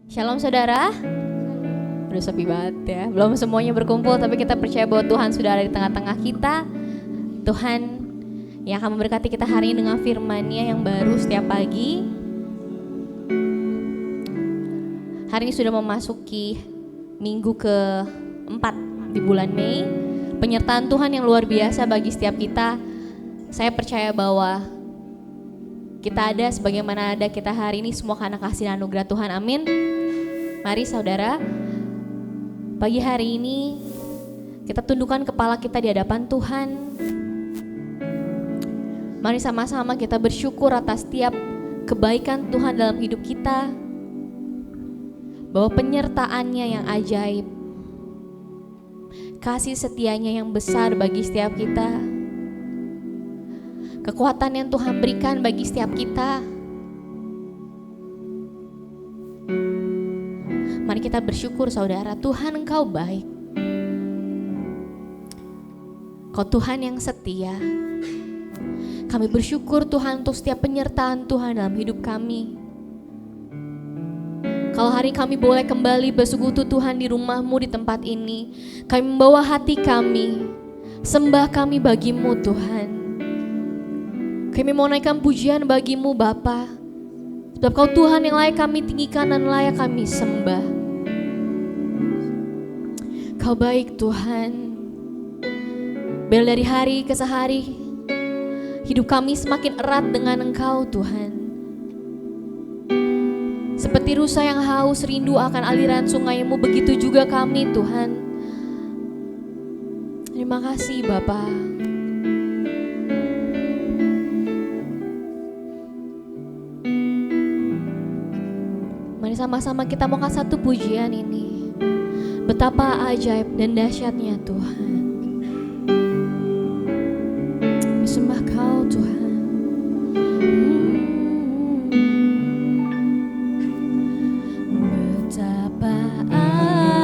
Shalom saudara. Udah sepi banget ya. Belum semuanya berkumpul, tapi kita percaya bahwa Tuhan sudah ada di tengah-tengah kita. Tuhan yang akan memberkati kita hari ini dengan firman-Nya yang baru setiap pagi. Hari ini sudah memasuki minggu ke-4 di bulan Mei. Penyertaan Tuhan yang luar biasa bagi setiap kita. Saya percaya bahwa kita ada sebagaimana ada kita hari ini semua karena kasih dan anugerah Tuhan. Amin. Mari saudara, pagi hari ini kita tundukkan kepala kita di hadapan Tuhan. Mari sama-sama kita bersyukur atas setiap kebaikan Tuhan dalam hidup kita. Bahwa penyertaan-Nya yang ajaib, kasih setia-Nya yang besar bagi setiap kita, kekuatan yang Tuhan berikan bagi setiap kita. Mari kita bersyukur saudara, Tuhan Engkau baik. Kau Tuhan yang setia. Kami bersyukur Tuhan untuk setiap penyertaan Tuhan dalam hidup kami. Kalau hari kami boleh kembali bersekutu Tuhan di rumah-Mu di tempat ini, kami membawa hati kami, sembah kami bagi-Mu Tuhan. Kami mau naikkan pujian bagi-Mu Bapa, sebab Kau Tuhan yang layak kami tinggikan dan layak kami sembah. Kau baik Tuhan. Biar dari hari ke hari hidup kami semakin erat dengan Engkau Tuhan. Seperti rusa yang haus rindu akan aliran sungai-Mu, begitu juga kami Tuhan. Terima kasih Bapa. Mari sama-sama kita mau kasih satu pujian ini. Betapa ajaib dan dahsyatnya Tuhan. Sembah Kau Tuhan. Betapa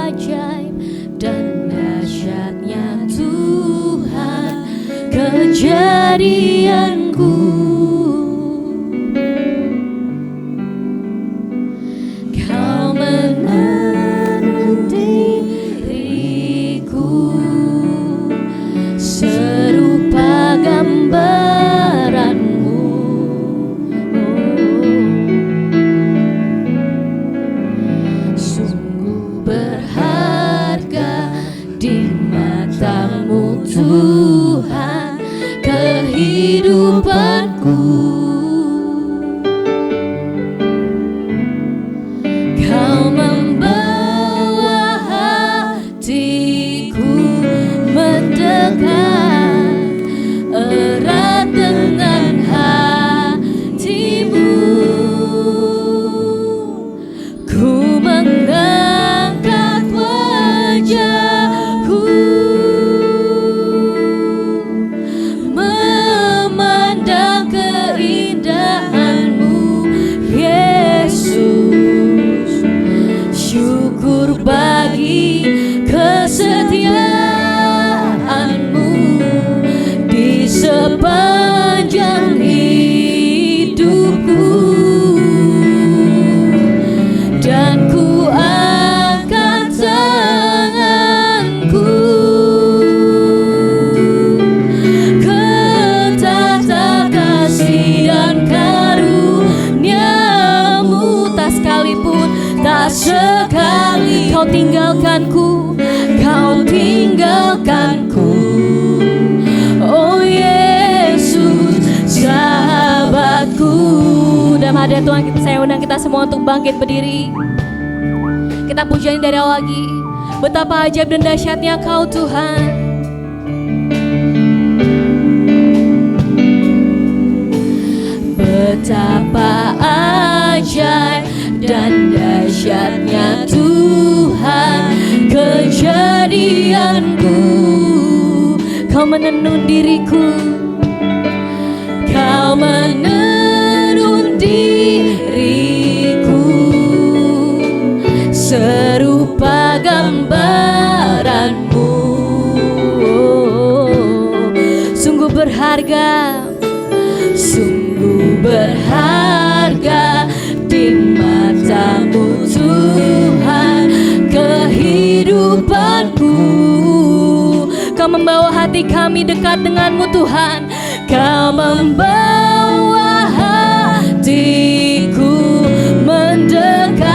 ajaib dan dahsyatnya Tuhan kejadianku. Kau menenuti diriku serupa gambaran-Mu. Sungguh berharga di mata-Mu Tuhan kehidupanku. Kau membawa hatiku mendekat erat dengan hati-Mu. Ku mengangkat wajahku memandang keindahan-Mu Yesus. Syukur bagi kesetiaan-Mu di sepanjang hidupku. Dan ku angkat tanganku ke tahta kasih dan karunia-Mu. Tak sekalipun, tak sekali Kau tinggalkanku, Kau tinggalkanku. Oh Yesus, sahabatku. Dalam hadirat Tuhan, saya undang kita semua untuk bangkit berdiri. Kita pujian dari awal lagi. Betapa ajaib dan dahsyatnya Kau Tuhan. Betapa ajaib dan dahsyatnya Tuhan kejadianku. Kau menenun diriku, Kau menenun diriku serupa gambaran-Mu. Sungguh berharga, sungguh berharga di mata-Mu Tuhan. hati kami dekat denganmu Tuhan. Kau membawa hatiku mendekat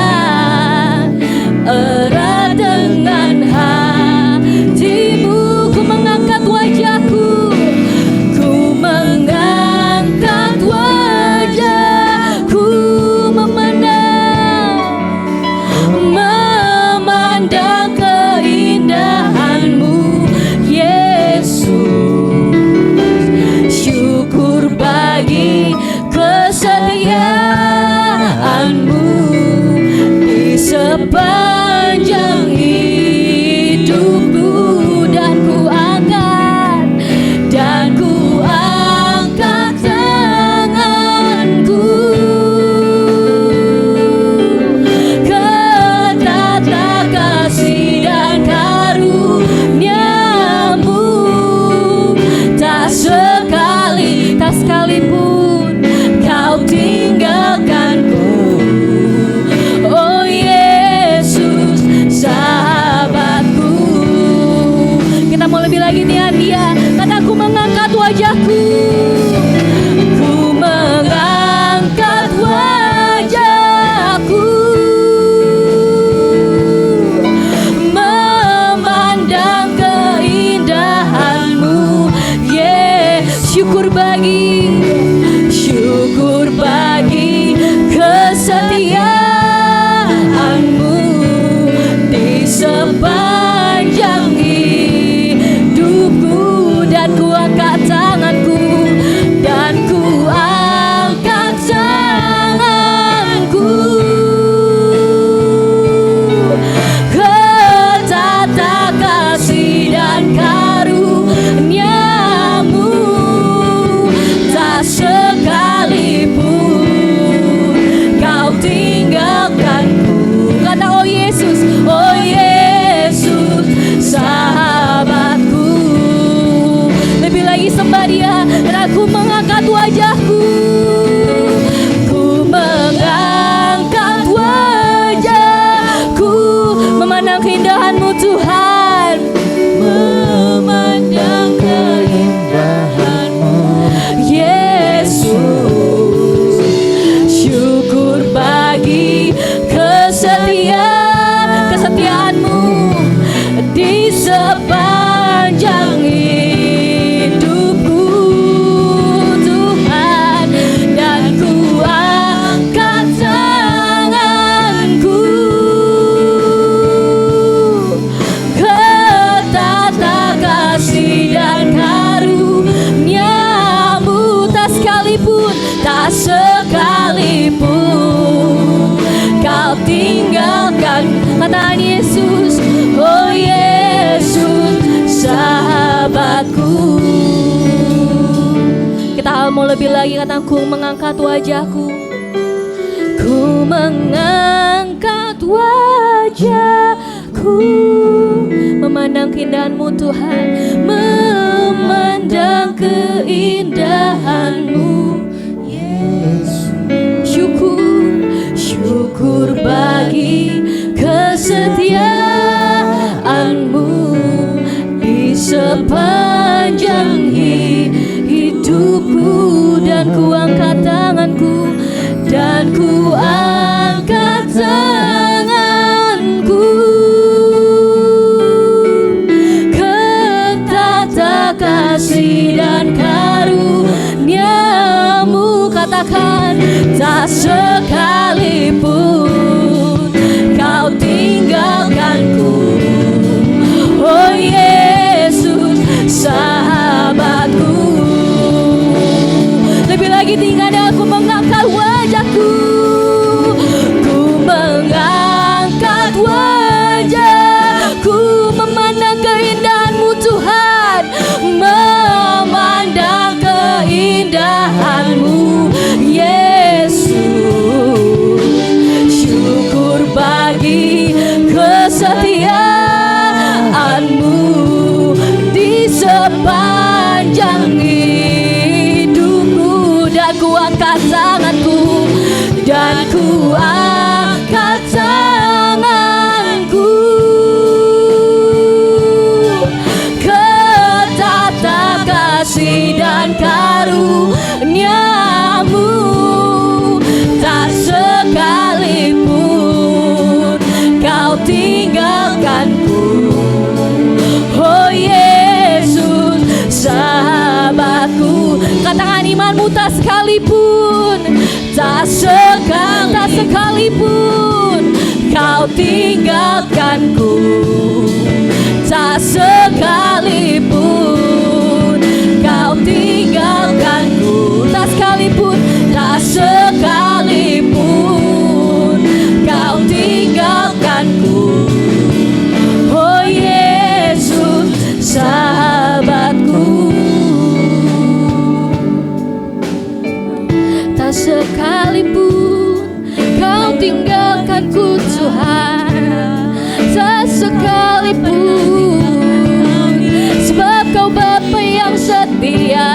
erat dengan hatimu. Ku mengangkat wajahku, ku mengangkat wajahku, memandang keindahanmu Yesus. Syukur bagi kesetiaanmu di sepanjang hidupku. Dan ku angkat tanganku ke tata kasih dan karuniamu. Tak sekalipun kau tinggalkanku, oh Yesus sahabatku. Kita mau lebih lagi niat dia. Kata ku mengangkat wajahku, ku mengangkat wajahku, memandang keindahanmu. Syukur bagi kesetiaanmu di sepanjang hidupku. Dan ku angkat tanganku, dan ku angkat tanganku ke tata kasih dan karuniamu. Tak sekalipun kau tinggalkanku. Kata oh Yesus sahabatku. Lebih lagi sembah dia. Dan aku mengangkat wajahku, ku mengangkat wajahku, memandang keindahanmu Tuhan, memandang keindahanmu Yesus. Syukur bagi kesetiaanmu di sepanjang hidupku Tuhan. Dan ku angkat tanganku ke tata kasih dan karuniamu. Tak sekalipun kau tinggalkan. Kata Yesus, oh Yesus sahabatku. Kita mau lebih lagi. Kataku mengangkat wajahku, ku mengangkat wajahku, memandang keindahanmu Tuhan, memandang keindahanmu Yesus. Syukur bagi kesetiaanmu di sepanjang hidupku. Dan ku angkat tanganku, dan ku angkat tanganku ke tata kasih dan karuniamu. Katakan, tak sekalipun kau tinggalkanku, oh Yesus sahabatku. Lebih lagi tinggal aku mengangkat wajahku, ku mengangkat wajahku, memandang keindahanmu Tuhan, memandang keindahanmu Yesus. Syukur bagi kesetiaanmu di sepanjang hidupku. Dan ku angkat tanganku, dan ku angkat tanganku ke tata sekalipun, tak sekalipun kau tinggalkanku, tak sekalipun kau tinggalkanku, tak sekalipun kau tinggalkanku. Oh Yesus, sahabatku, tak sekalipun kau tinggalkanku Tuhan, tak sekalipun, sebab kau Bapa yang setia,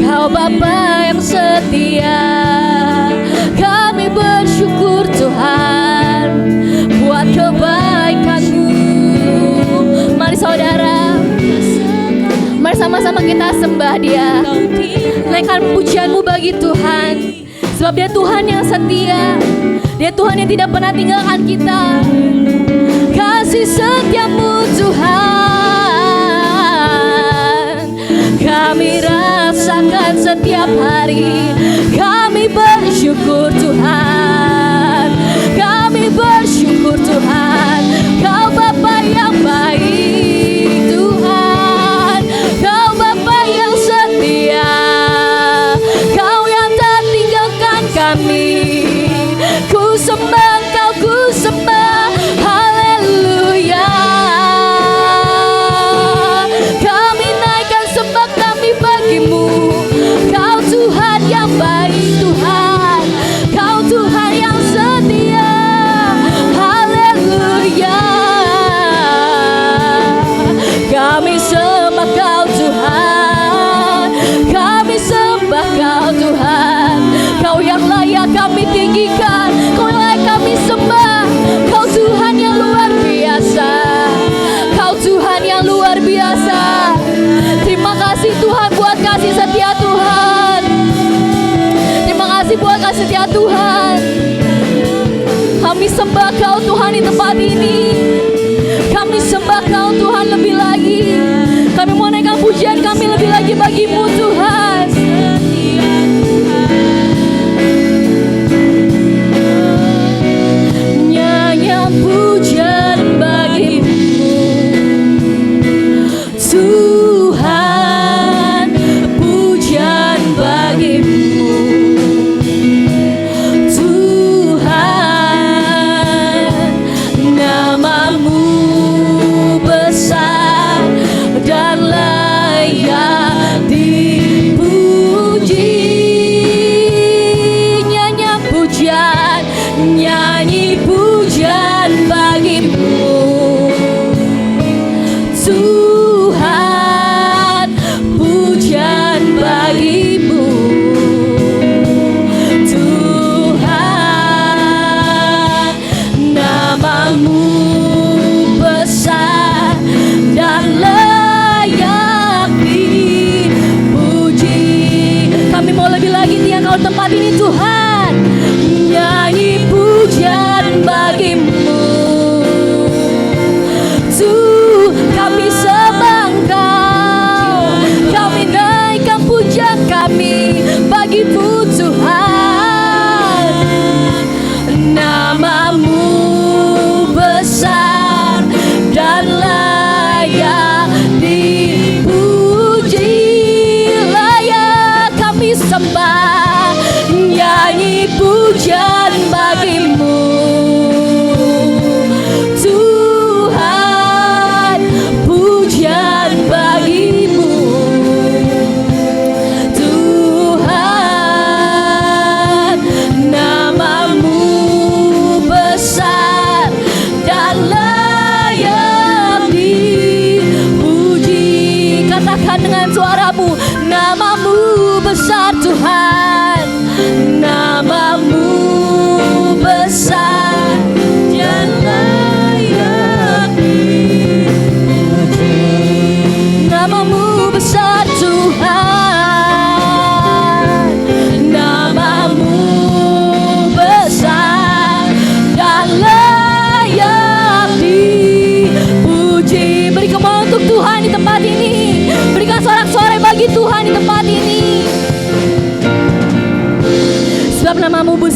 kau Bapa yang setia. Kami bersyukur Tuhan buat kebaikan-Mu. Mari saudara, mari sama-sama kita sembah Dia, naikkan pujian-Mu bagi Tuhan, sebab Dia Tuhan yang setia, Dia Tuhan yang tidak pernah tinggalkan kita. Kasih setia-Mu Tuhan kami rasakan setiap hari. Kami bersyukur Tuhan, kami bersyukur Tuhan. Kau Bapa yang baik Tuhan, Kau Bapa yang setia, Kau yang tak tinggalkan kami. Ku sembah Kau, ku sembah, haleluya. Kami naikkan sembah kami bagimu. Kau Tuhan yang baik Tuhan, Kau Tuhan yang setia, haleluya. Kami sembah Kau Tuhan, kami sembah Kau Tuhan. Kau yang layak kami tinggikan, Kau yang layak kami sembah. Kau Tuhan yang luar biasa, Kau Tuhan yang luar biasa. Terima kasih Tuhan buat kasih setia Tuhan, terima kasih buat kasih setia Tuhan. Kami sembah Kau Tuhan di tempat ini, kami sembah Kau Tuhan lebih lagi. Kami mau naikkan pujian kami lebih lagi bagi-Mu Tuhan. Nyanyian pujian bagi-Mu Tuhan, pujian bagi-Mu Tuhan, nama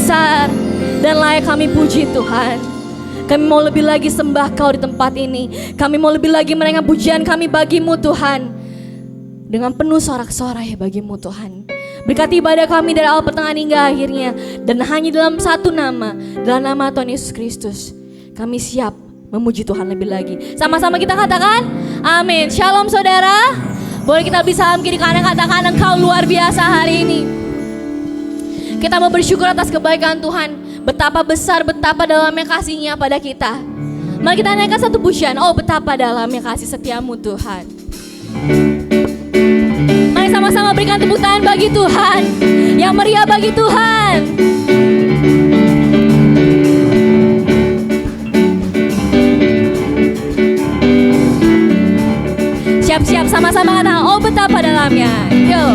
besar dan layak kami puji Tuhan. Kami mau lebih lagi sembah Kau di tempat ini. Kami mau lebih lagi menaikkan pujian kami bagimu Tuhan, dengan penuh sorak-sorai bagimu Tuhan. Berkati ibadah kami dari awal pertengahan hingga akhirnya. Dan hanya dalam satu nama, dalam nama Tuhan Yesus Kristus, kami siap memuji Tuhan lebih lagi. Sama-sama kita katakan amin. Shalom saudara. Boleh kita bisa salam kiri kanan, katakan Engkau luar biasa hari ini. Kita mau bersyukur atas kebaikan Tuhan. Betapa besar, betapa dalamnya kasih-Nya pada kita. Mari kita naikkan satu pujian. Oh betapa dalamnya kasih setiamu Tuhan. Mari sama-sama berikan tepuk tangan bagi Tuhan. Yang meriah bagi Tuhan. Siap-siap sama-sama kata, oh betapa dalamnya. Yo,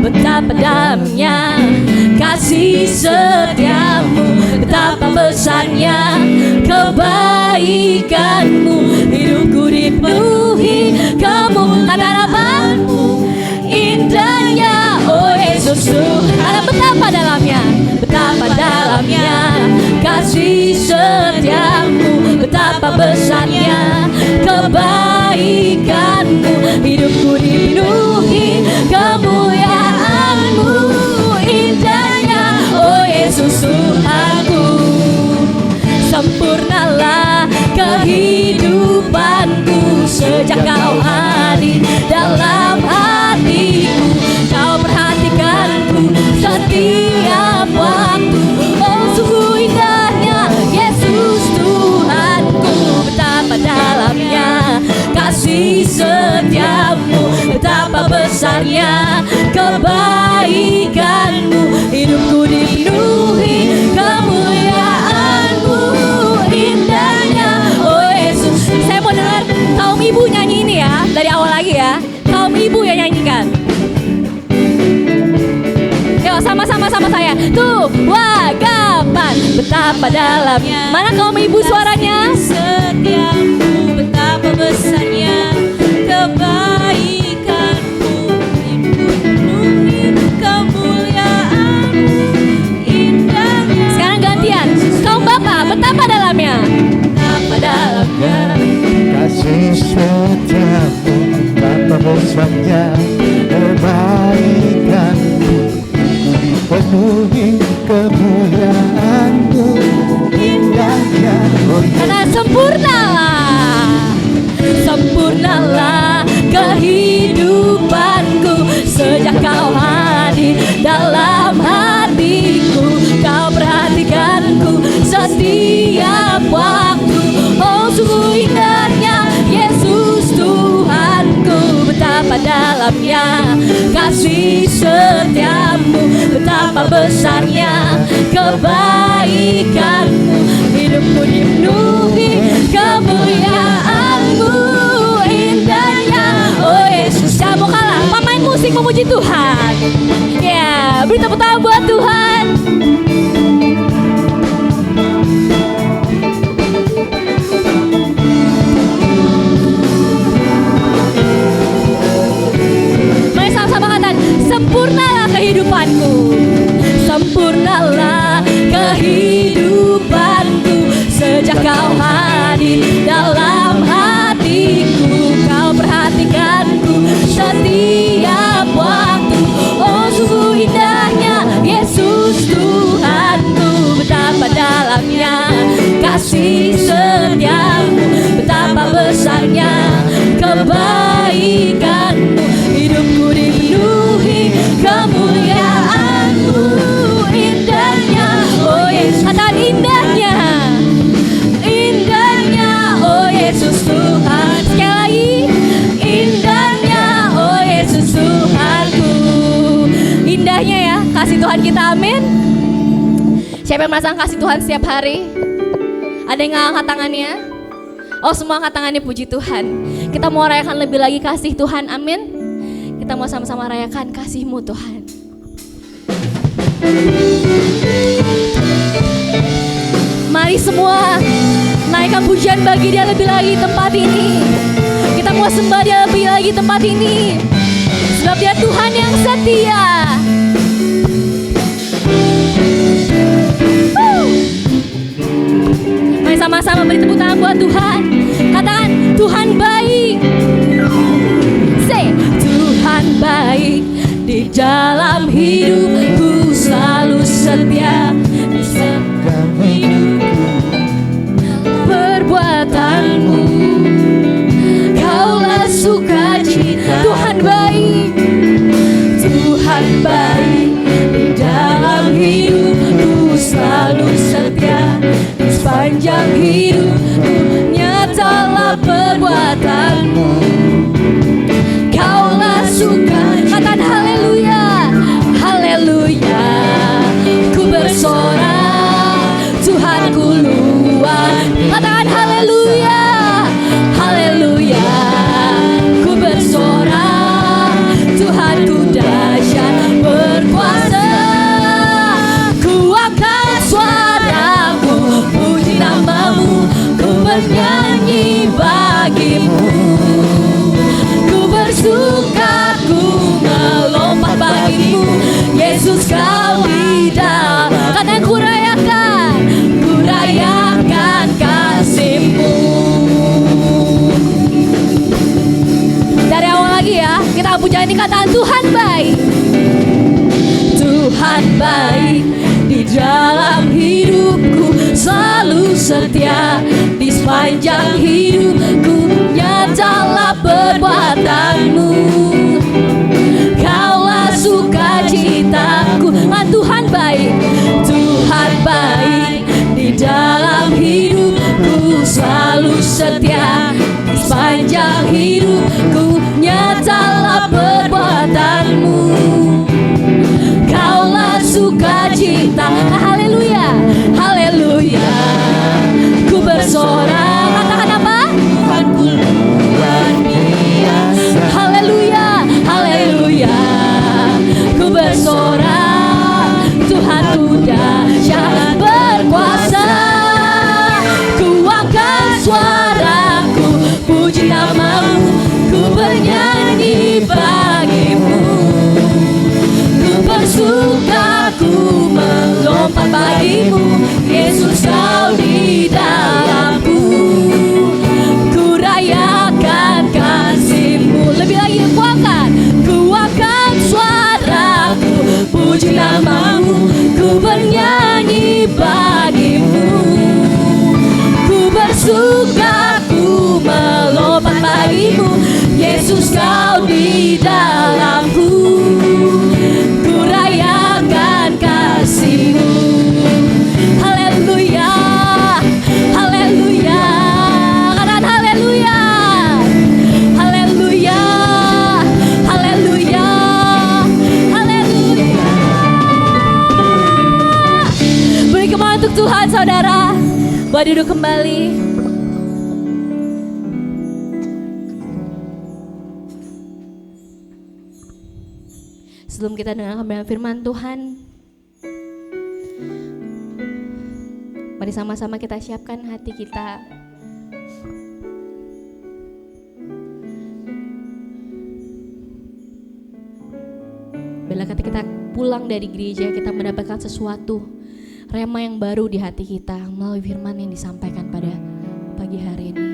betapa dalamnya kasih setiamu, betapa besarnya kebaikanmu. Hidupku dipenuhi kemurahan-Mu, indahnya oh Yesus Tuhan. Betapa dalamnya, betapa dalamnya kasih setiamu, betapa besarnya kebaikanmu. Hidupku dipenuhi kemuliaan-Mu, indahnya oh Yesus Tuhanku. Sempurnalah kehidupanku sejak Kau hadir dalam hatiku. Kau perhatikanku setiap waktu. Oh sungguh indahnya Yesus Tuhanku. Betapa dalamnya kasih setiamu, betapa besarnya kebaikanmu. Hidupku dipenuhi kemuliaan-Mu, indahnya oh Yesus. Saya mau dengar kaum ibu nyanyi ini ya, dari awal lagi ya. Kaum ibu yang nyanyikan. Yuk sama-sama sama saya. Tuh, wagapan betapa dalamnya. Mana kaum ibu suaranya? Setiamu, betapa besarnya kebaikanmu. Dipenuhi kemuliaan-Mu, indahnya. Sekarang gantian. Kaum bapak, betapa dalamnya? Betapa dalamnya kasih setiamu, betapa besarnya kebaikanmu. Dipenuhi kemuliaan-Mu, indahnya oh Yesus. Karena sempurnalah, sempurnalah kehidupanku sejak Kau hadir dalam hatiku. Kau perhatikanku setiap waktu. Oh sungguh indahnya Yesus Tuhanku. Betapa dalamnya kasih setiamu, betapa besarnya kebaikanmu. Hidupku dipenuhi kemuliaan-Mu, indahnya oh Yesus. Jangan mau kalah, pemain musik memuji Tuhan. Ya, beri tepuk tangan buat Tuhan. Mari sama-sama katakan, sempurnalah kehidupanku, sempurnalah kehidupanku sejak Kau hadir dalam hatiku. Kau perhatikanku setiap waktu. Oh sungguh indahnya Yesus Tuhanku. Betapa dalamnya kasih setiamu, betapa besarnya kebaikanmu. Hidupku dipenuhi kemuliaan-Mu, indahnya oh Yesus. Katakan indahnya, indahnya oh Yesus Tuhan. Sekali lagi, indahnya oh Yesus Tuhanku. Indahnya ya kasih Tuhan kita, amin. Siapa yang merasakan kasih Tuhan setiap hari? Ada yang angkat tangannya? Oh semua angkat tangannya, puji Tuhan. Kita mau rayakan lebih lagi kasih Tuhan, amin. Kita mau sama-sama rayakan kasih-Mu Tuhan. Mari semua naikkan pujian bagi Dia lebih lagi tempat ini. Kita mau sembah Dia lebih lagi tempat ini, sebab Dia Tuhan yang setia. sama-sama beri tepuk tangan buat Tuhan. Katakan, Tuhan baik. Say, Tuhan baik. Di dalam hidupku selalu setia. Di sepanjang hidupku perbuatanmu, Kaulah sukacita. Tuhan baik. Tuhan baik. Di dalam hidupku selalu setia. Di sepanjang hidupku nyatalah perbuatanmu, Kaulah sukacita. Katakan haleluya, haleluya. Ku bersorak, Tuhan ku luar. Katakan haleluya, haleluya. Ku bersorak, Tuhan ku dahsyat berkuasa. Ku angkat suaraku, puji namamu, ku bernyanyi bagimu. Ku bersuka, ku melompat bagimu, Yesus kau di dalam. Katakan ku rayakan kasih-Mu. Dari awal lagi ya, kita puja ini katakan Tuhan baik. Tuhan baik. Di dalam hidupku selalu setia. Di sepanjang hidupku nyatalah perbuatanmu, Kaulah sukacitaku. Tuhan baik, Tuhan baik. Di dalam hidupku selalu setia. Di sepanjang hidupku nyatalah perbuatanmu, Kaulah sukacita. Haleluya, haleluya. Ku bersorak. Katakan apa? Tuhanku luar biasa. Haleluya, haleluya. Ku bersorak, Tuhanku dahsyat berkuasa. Ku angkat suaraku, puji namamu, ku bernyanyi bagimu. Ku bersuka, ku melompat bagimu, Yesus kau di dalamku. Ku rayakan kasih-Mu. Lebih lagi ku angkat suaraku, puji namamu, ku bernyanyi bagimu. Ku bersuka, ku melompat bagimu, Yesus kau di dalamku. Ku rayakan kasih-Mu. Haleluya, haleluya. Katakan haleluya, haleluya, haleluya, haleluya. Beri kembali untuk Tuhan saudara. Boleh duduk kembali. Sebelum kita dengar kebenaran firman Tuhan, mari sama-sama kita siapkan hati kita. Bila ketika kita pulang dari gereja, kita mendapatkan sesuatu rema yang baru di hati kita melalui firman yang disampaikan pada pagi hari ini.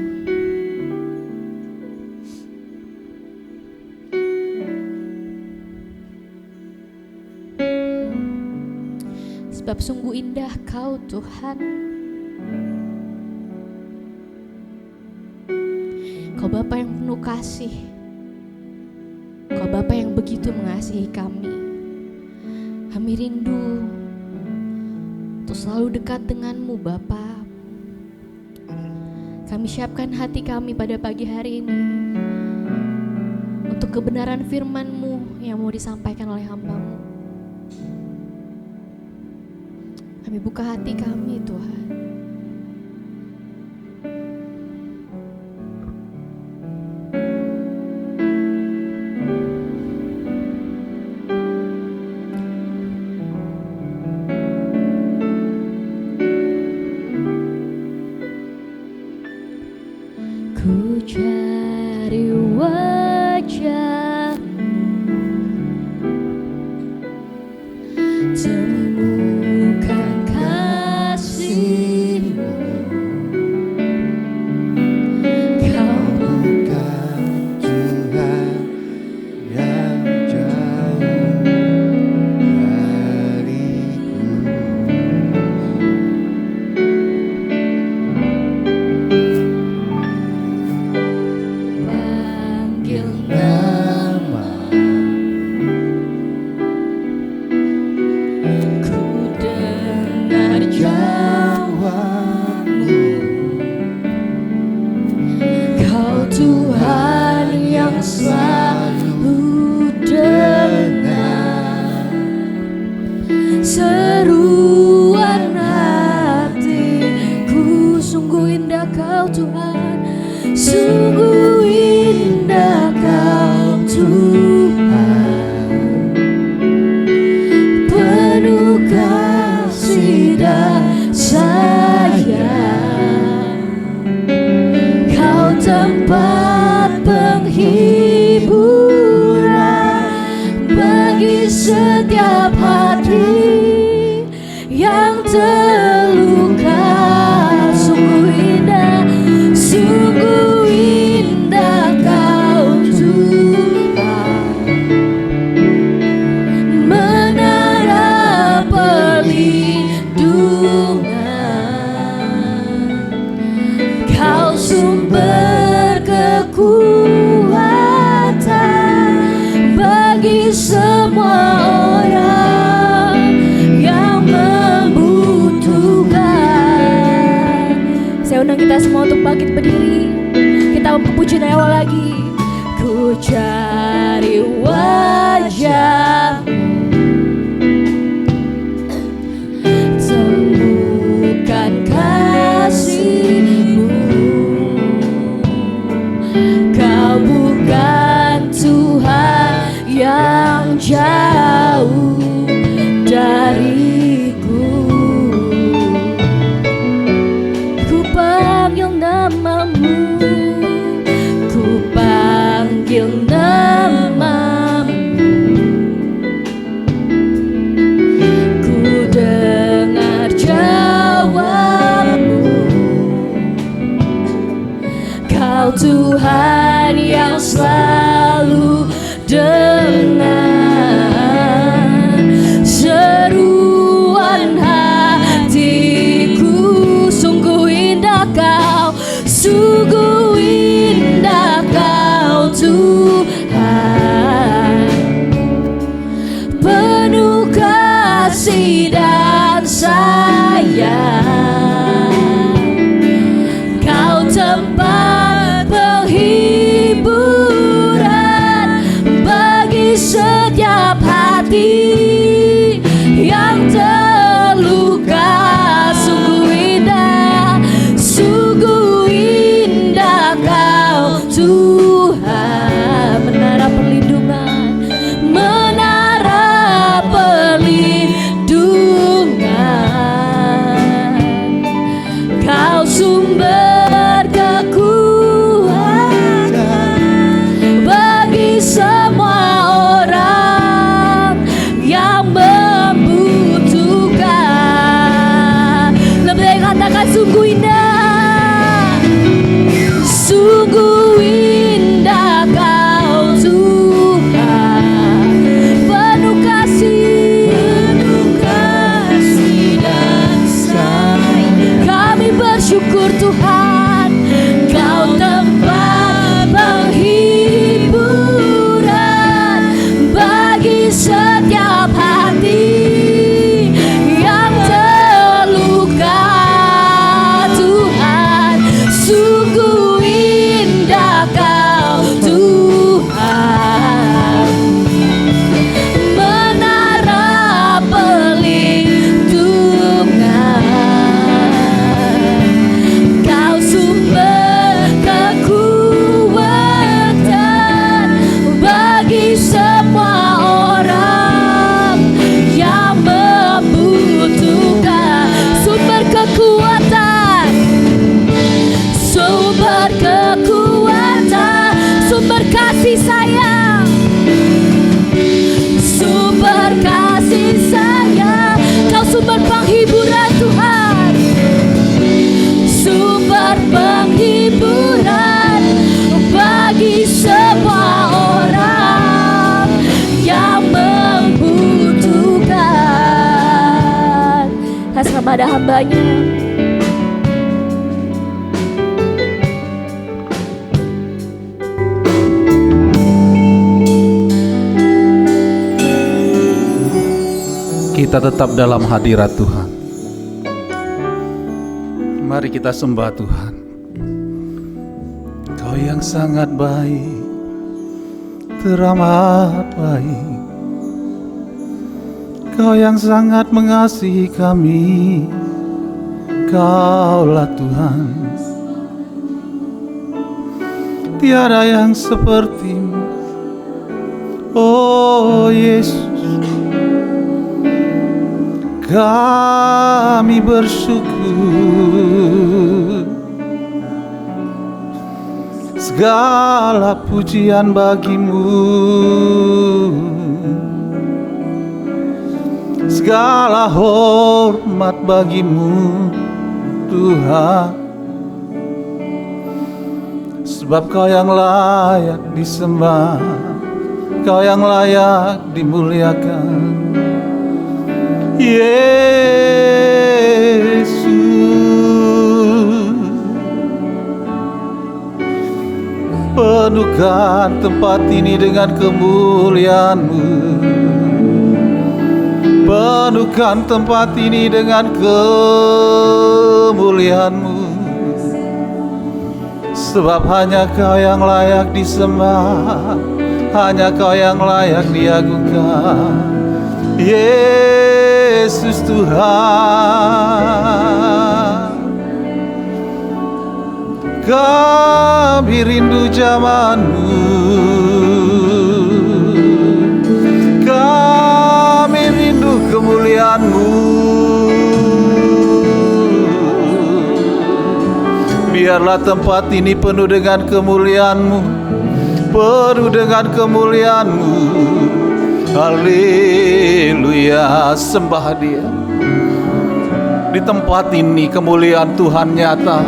Sebab sungguh indah Kau Tuhan, Kau Bapa yang penuh kasih, Kau Bapa yang begitu mengasihi kami. Kami rindu untuk selalu dekat dengan-Mu Bapa. Kami siapkan hati kami pada pagi hari ini untuk kebenaran firman-Mu yang mau disampaikan oleh hamba-Mu. Kami buka hati kami Tuhan. Ku cari wajah-Mu, temukan kasih-Mu. Sungguh indah Kau Tuhan, sungguh indah Kau Tuhan, penuh kasih dan sayang. Kau tempat penghiburan bagi setiap hati yang terluka. Sungguh indah Kau Tuhan, menara perlindungan. Kau sumber kekuatan bagi semua orang yang membutuhkan. Saya undang kita semua untuk bangkit berdiri. Kita memuji Nawa lagi. Ku cari wajah-Mu, temukan kasih-Mu. Kau bukan Tuhan yang jauh dariku. Ku panggil nama-Mu, ku panggil nama-Mu. Ku dengar jawab-Mu. Kau Tuhan yang selalu dengar seruan hatiku. Sungguh indah Kau, sungguh indah Kau Tuhan, penuh kasih dan sayang. Kau tempat penghiburan bagi setiap hati yang terluka. Sungguh indah Kau Tuhan, menara perlindungan, menara perlindungan. Kau sumber kekuatan bagi semua orang yang membutuhkan. Lebih katakan sungguh indah, sungguh indah Kau Tuhan, penuh kasih dan sayang. Kami bersyukur Tuhan, Kau tempat penghiburan bagi setiap hati yang terluka. Tuhan, sungguh indah Kau Tuhan, menara perlindungan. Kau sumber kekuatan bagi semua orang yang membutuhkan. Sumber kekuatan, sumber kekuatan, sumber kasih sayang, sumber kasih sayang. Kau sumber penghiburan Tuhan, sumber penghiburan bagi semua orang yang membutuhkan. Kasih kepada hamba-Nya. Kita tetap dalam hadirat Tuhan. Mari kita sembah Tuhan. Kau yang sangat baik, teramat baik. Kau yang sangat mengasihi kami, Kaulah Tuhan, tiada yang seperti-Mu. Oh Yesus, kami bersyukur. Segala pujian bagi-Mu, segala hormat bagi-Mu Tuhan, sebab Kau yang layak disembah, Kau yang layak dimuliakan. Yesus, penuhkan tempat ini dengan kemuliaan-Mu. Penuhkan tempat ini dengan kemuliaan-Mu, sebab hanya Kau yang layak disembah, hanya Kau yang layak diagungkan. Yesus Tuhan, kami rindu zaman-Mu, kami rindu kemuliaan-Mu. Biarlah tempat ini penuh dengan kemuliaan-Mu, penuh dengan kemuliaan-Mu. Haleluya, sembah Dia. Di tempat ini kemuliaan Tuhan nyata.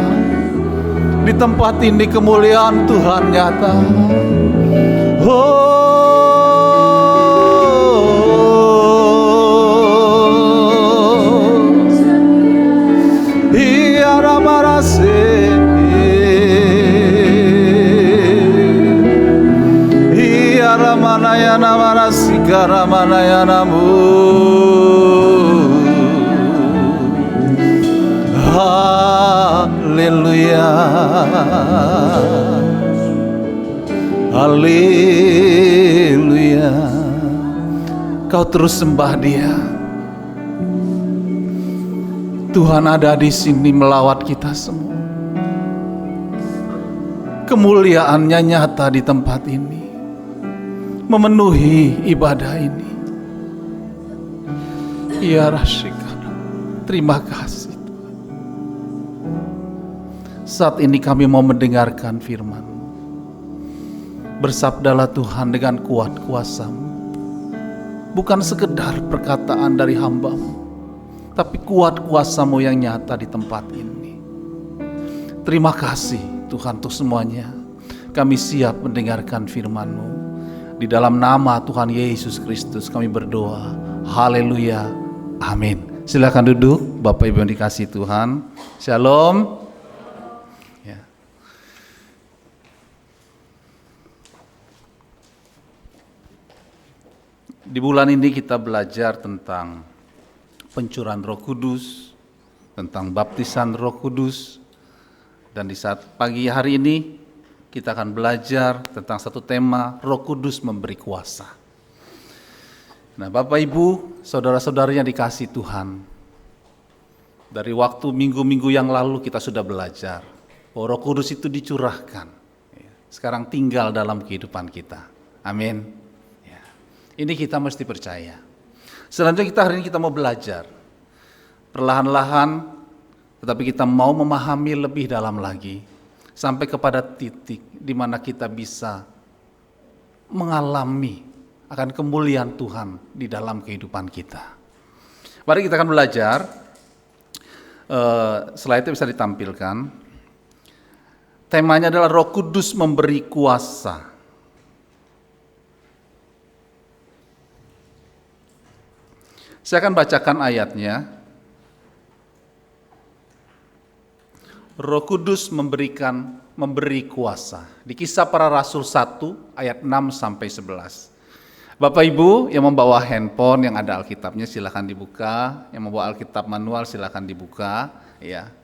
Di tempat ini kemuliaan Tuhan nyata. Iya ramarase, iya ramanaya namarasi karamanaya namu. Haleluya, haleluya. Kau terus sembah Dia. Tuhan ada di sini melawat kita semua. Kemuliaan-Nya nyata di tempat ini, memenuhi ibadah ini. Ya Rasyikana, terima kasih Tuhan. Saat ini kami mau mendengarkan firman-Mu. Bersabdalah Tuhan dengan kuat kuasa-Mu, bukan sekedar perkataan dari hamba-Mu, tapi kuat kuasa-Mu yang nyata di tempat ini. Terima kasih Tuhan untuk semuanya. Kami siap mendengarkan firman-Mu. Di dalam nama Tuhan Yesus Kristus kami berdoa. Haleluya, amin. Silakan duduk Bapak Ibu yang dikasihi Tuhan. Shalom. Ya. Di bulan ini kita belajar tentang pencurahan Roh Kudus, tentang baptisan Roh Kudus. Dan di saat pagi hari ini kita akan belajar tentang satu tema, Roh Kudus memberi kuasa. Nah, Bapak Ibu, saudara-saudari yang dikasihi Tuhan, dari waktu minggu-minggu yang lalu kita sudah belajar bahwa Roh Kudus itu dicurahkan, sekarang tinggal dalam kehidupan kita. Amin. Ini kita mesti percaya. Selanjutnya hari ini kita mau belajar. Perlahan-lahan, tetapi kita mau memahami lebih dalam lagi. Sampai kepada titik di mana kita bisa mengalami akan kemuliaan Tuhan di dalam kehidupan kita. Mari kita akan belajar. Slide-nya bisa ditampilkan. Temanya adalah Roh Kudus memberi kuasa. Saya akan bacakan ayatnya. Roh Kudus memberi kuasa. Di Kisah Para Rasul 1 ayat 6 sampai 11. Bapak Ibu yang membawa handphone yang ada Alkitabnya silakan dibuka, yang membawa Alkitab manual silakan dibuka, ya.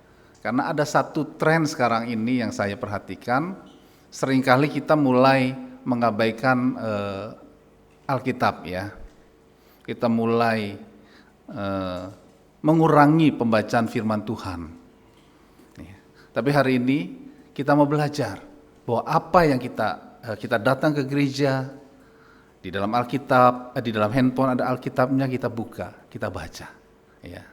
Karena ada satu tren sekarang ini yang saya perhatikan, seringkali kita mulai mengabaikan Alkitab, ya. Kita mulai mengurangi pembacaan firman Tuhan. Tapi hari ini kita mau belajar bahwa apa yang kita datang ke gereja, di dalam Alkitab, di dalam handphone ada Alkitabnya, kita buka, kita baca. Ya.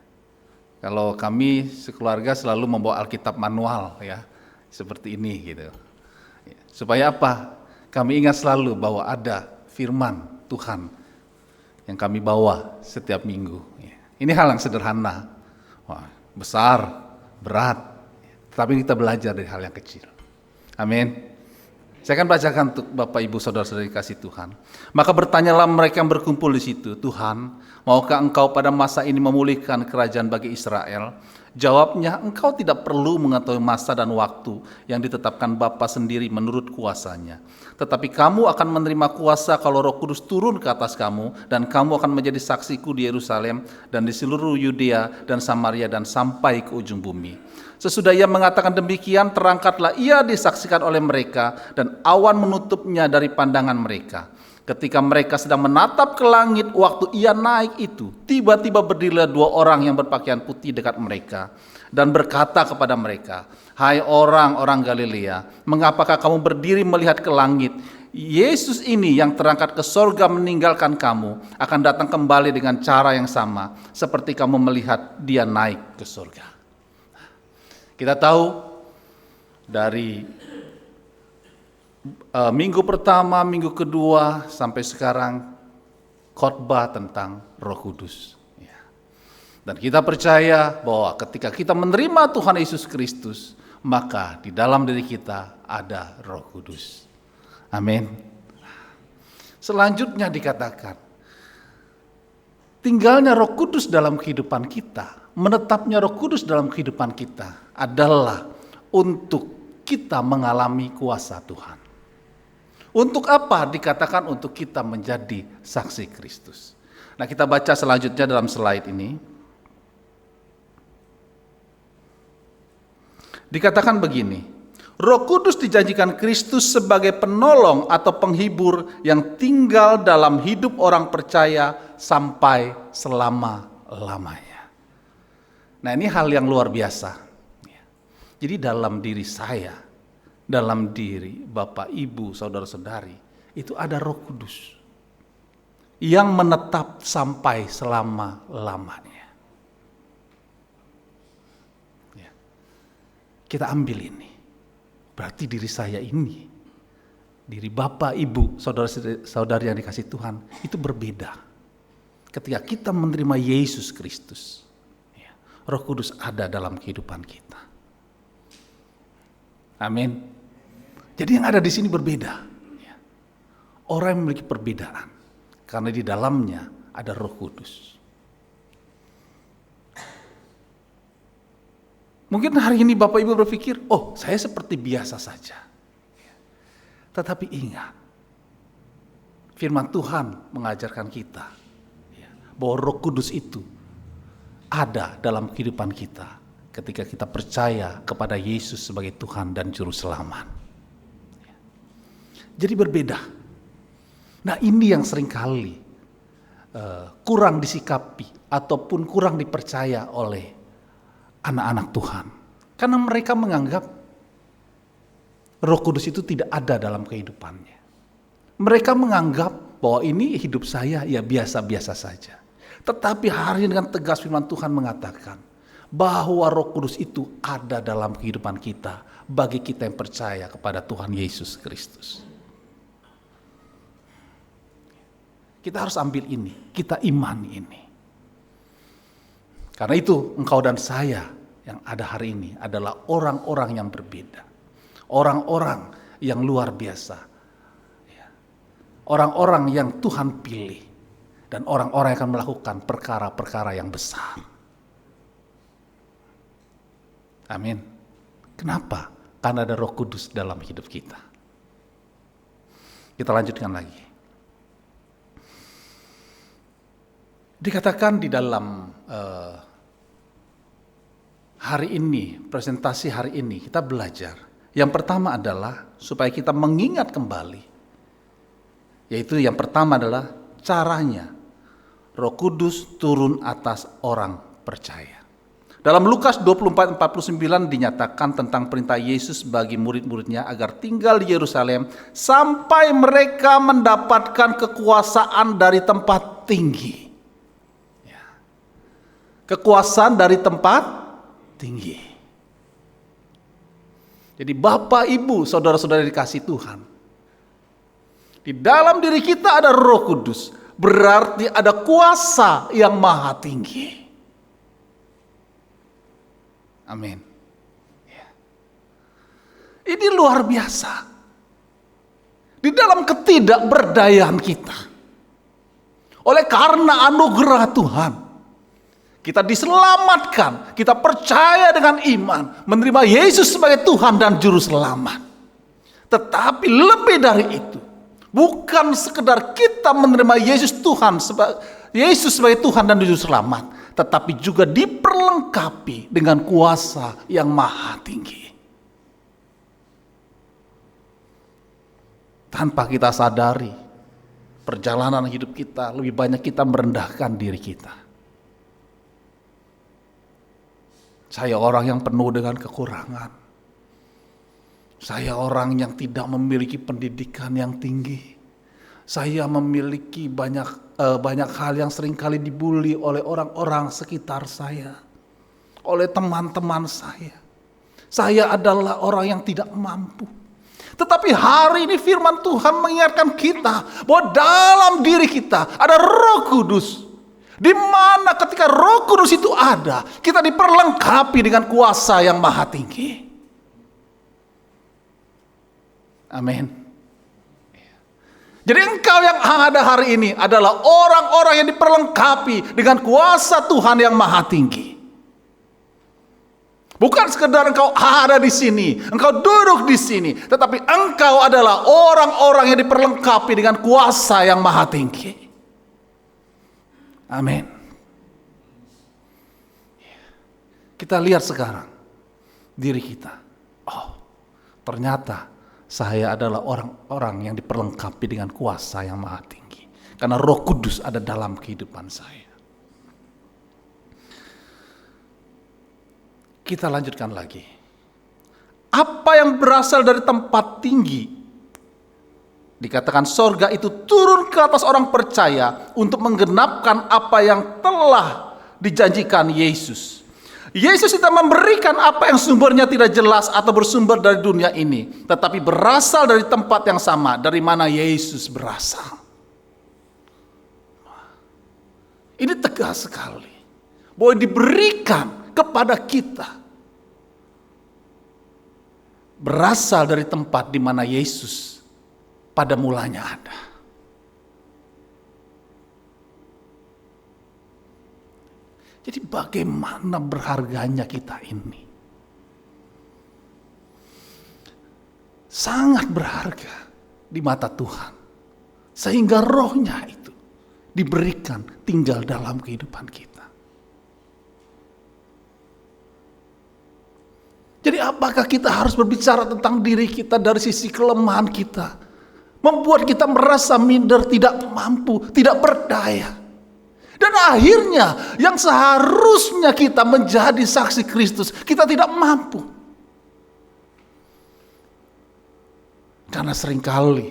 Kalau kami sekeluarga selalu membawa Alkitab manual, ya, seperti ini gitu. Ya. Supaya apa? Kami ingat selalu bahwa ada firman Tuhan yang kami bawa setiap minggu. Ya. Ini hal yang sederhana, wah, besar, berat, tapi kita belajar dari hal yang kecil. Amin. Saya akan bacakan untuk Bapak Ibu Saudara-saudari kasih Tuhan. Maka bertanyalah mereka yang berkumpul di situ, Tuhan, maukah Engkau pada masa ini memulihkan kerajaan bagi Israel? Jawabnya, Engkau tidak perlu mengetahui masa dan waktu yang ditetapkan Bapa sendiri menurut kuasanya. Tetapi kamu akan menerima kuasa kalau Roh Kudus turun ke atas kamu, dan kamu akan menjadi saksiku di Yerusalem dan di seluruh Yudea dan Samaria dan sampai ke ujung bumi. Sesudah ia mengatakan demikian, terangkatlah ia disaksikan oleh mereka, dan awan menutupnya dari pandangan mereka. Ketika mereka sedang menatap ke langit waktu ia naik itu, tiba-tiba berdirilah 2 orang yang berpakaian putih dekat mereka, dan berkata kepada mereka, "Hai orang-orang Galilea, mengapakah kamu berdiri melihat ke langit? Yesus ini yang terangkat ke sorga meninggalkan kamu, akan datang kembali dengan cara yang sama, seperti kamu melihat dia naik ke sorga." Kita tahu dari minggu pertama, minggu kedua, sampai sekarang khotbah tentang Roh Kudus. Dan kita percaya bahwa ketika kita menerima Tuhan Yesus Kristus, maka di dalam diri kita ada Roh Kudus. Amin. Selanjutnya dikatakan, tinggalnya Roh Kudus dalam kehidupan kita, menetapnya Roh Kudus dalam kehidupan kita adalah untuk kita mengalami kuasa Tuhan. Untuk apa? Dikatakan untuk kita menjadi saksi Kristus. Nah, kita baca selanjutnya dalam slide ini. Dikatakan begini, Roh Kudus dijanjikan Kristus sebagai penolong atau penghibur yang tinggal dalam hidup orang percaya sampai selama-lamanya. Nah, ini hal yang luar biasa. Jadi dalam diri saya, dalam diri Bapak, Ibu, Saudara-saudari, itu ada Roh Kudus yang menetap sampai selama-lamanya. Ya. Kita ambil ini. Berarti diri saya ini, diri Bapak, Ibu, Saudara-saudari yang dikasih Tuhan, itu berbeda. Ketika kita menerima Yesus Kristus, Roh Kudus ada dalam kehidupan kita. Amin. Jadi yang ada di sini berbeda. Orang yang memiliki perbedaan, karena di dalamnya ada Roh Kudus. Mungkin hari ini Bapak Ibu berpikir, oh, saya seperti biasa saja. Tetapi ingat, firman Tuhan mengajarkan kita bahwa Roh Kudus itu ada dalam kehidupan kita ketika kita percaya kepada Yesus sebagai Tuhan dan Juru Selamat. Jadi berbeda. Nah, ini yang seringkali kurang disikapi ataupun kurang dipercaya oleh anak-anak Tuhan. Karena mereka menganggap Roh Kudus itu tidak ada dalam kehidupannya. Mereka menganggap bahwa ini hidup saya ya biasa-biasa saja. Tetapi hari ini dengan tegas firman Tuhan mengatakan bahwa Roh Kudus itu ada dalam kehidupan kita bagi kita yang percaya kepada Tuhan Yesus Kristus. Kita harus ambil ini, kita imani ini. Karena itu engkau dan saya yang ada hari ini adalah orang-orang yang berbeda. Orang-orang yang luar biasa. Orang-orang yang Tuhan pilih. Dan orang-orang yang akan melakukan perkara-perkara yang besar. Amin. Kenapa? Karena ada Roh Kudus dalam hidup kita. Kita lanjutkan lagi. Dikatakan di dalam hari ini, presentasi hari ini, kita belajar. Yang pertama adalah supaya kita mengingat kembali. Yaitu yang pertama adalah caranya Roh Kudus turun atas orang percaya. Dalam Lukas 24:49 dinyatakan tentang perintah Yesus bagi murid-muridnya agar tinggal di Yerusalem sampai mereka mendapatkan kekuasaan dari tempat tinggi. Kekuasaan dari tempat tinggi. Jadi Bapak, Ibu, saudara-saudara dikasih Tuhan, di dalam diri kita ada Roh Kudus, berarti ada kuasa yang maha tinggi. Amin. Ini luar biasa. Di dalam ketidakberdayaan kita, oleh karena anugerah Tuhan, kita diselamatkan, kita percaya dengan iman, menerima Yesus sebagai Tuhan dan Juru Selamat. Tetapi lebih dari itu, bukan sekedar kita menerima Yesus sebagai Tuhan dan Juru Selamat, tetapi juga diperlengkapi dengan kuasa yang maha tinggi. Tanpa kita sadari, perjalanan hidup kita lebih banyak kita merendahkan diri kita. Saya orang yang penuh dengan kekurangan. Saya orang yang tidak memiliki pendidikan yang tinggi. Saya memiliki banyak hal yang seringkali dibully oleh orang-orang sekitar saya, oleh teman-teman saya. Saya adalah orang yang tidak mampu. Tetapi hari ini firman Tuhan mengingatkan kita bahwa dalam diri kita ada Roh Kudus. Di mana ketika Roh Kudus itu ada, kita diperlengkapi dengan kuasa yang maha tinggi. Amin. Jadi engkau yang ada hari ini adalah orang-orang yang diperlengkapi dengan kuasa Tuhan yang maha tinggi. Bukan sekedar engkau ada di sini, engkau duduk di sini, tetapi engkau adalah orang-orang yang diperlengkapi dengan kuasa yang maha tinggi. Amin. Kita lihat sekarang diri kita. Oh, ternyata saya adalah orang-orang yang diperlengkapi dengan kuasa yang maha tinggi. Karena Roh Kudus ada dalam kehidupan saya. Kita lanjutkan lagi. Apa yang berasal dari tempat tinggi, dikatakan sorga itu turun ke atas orang percaya untuk menggenapkan apa yang telah dijanjikan Yesus. Yesus tidak memberikan apa yang sumbernya tidak jelas atau bersumber dari dunia ini, tetapi berasal dari tempat yang sama dari mana Yesus berasal. Ini tegas sekali bahwa diberikan kepada kita berasal dari tempat di mana Yesus pada mulanya ada. Jadi bagaimana berharganya kita ini? Sangat berharga di mata Tuhan. Sehingga rohnya itu diberikan tinggal dalam kehidupan kita. Jadi apakah kita harus berbicara tentang diri kita dari sisi kelemahan kita? Membuat kita merasa minder, tidak mampu, tidak berdaya. Dan akhirnya yang seharusnya kita menjadi saksi Kristus, kita tidak mampu. Karena seringkali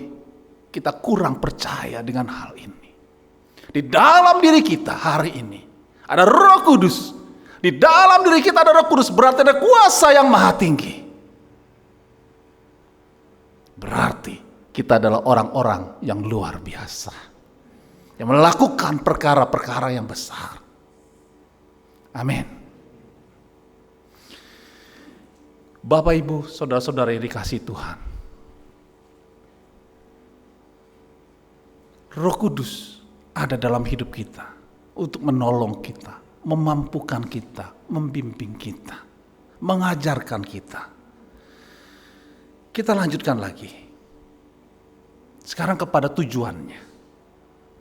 kita kurang percaya dengan hal ini. Di dalam diri kita hari ini ada Roh Kudus. Di dalam diri kita ada Roh Kudus, berarti ada kuasa yang maha tinggi. Berarti kita adalah orang-orang yang luar biasa, yang melakukan perkara-perkara yang besar. Amin. Bapak, Ibu, saudara-saudara yang dikasihi Tuhan, Roh Kudus ada dalam hidup kita untuk menolong kita, memampukan kita, membimbing kita, mengajarkan kita. Kita lanjutkan lagi. Sekarang kepada tujuannya.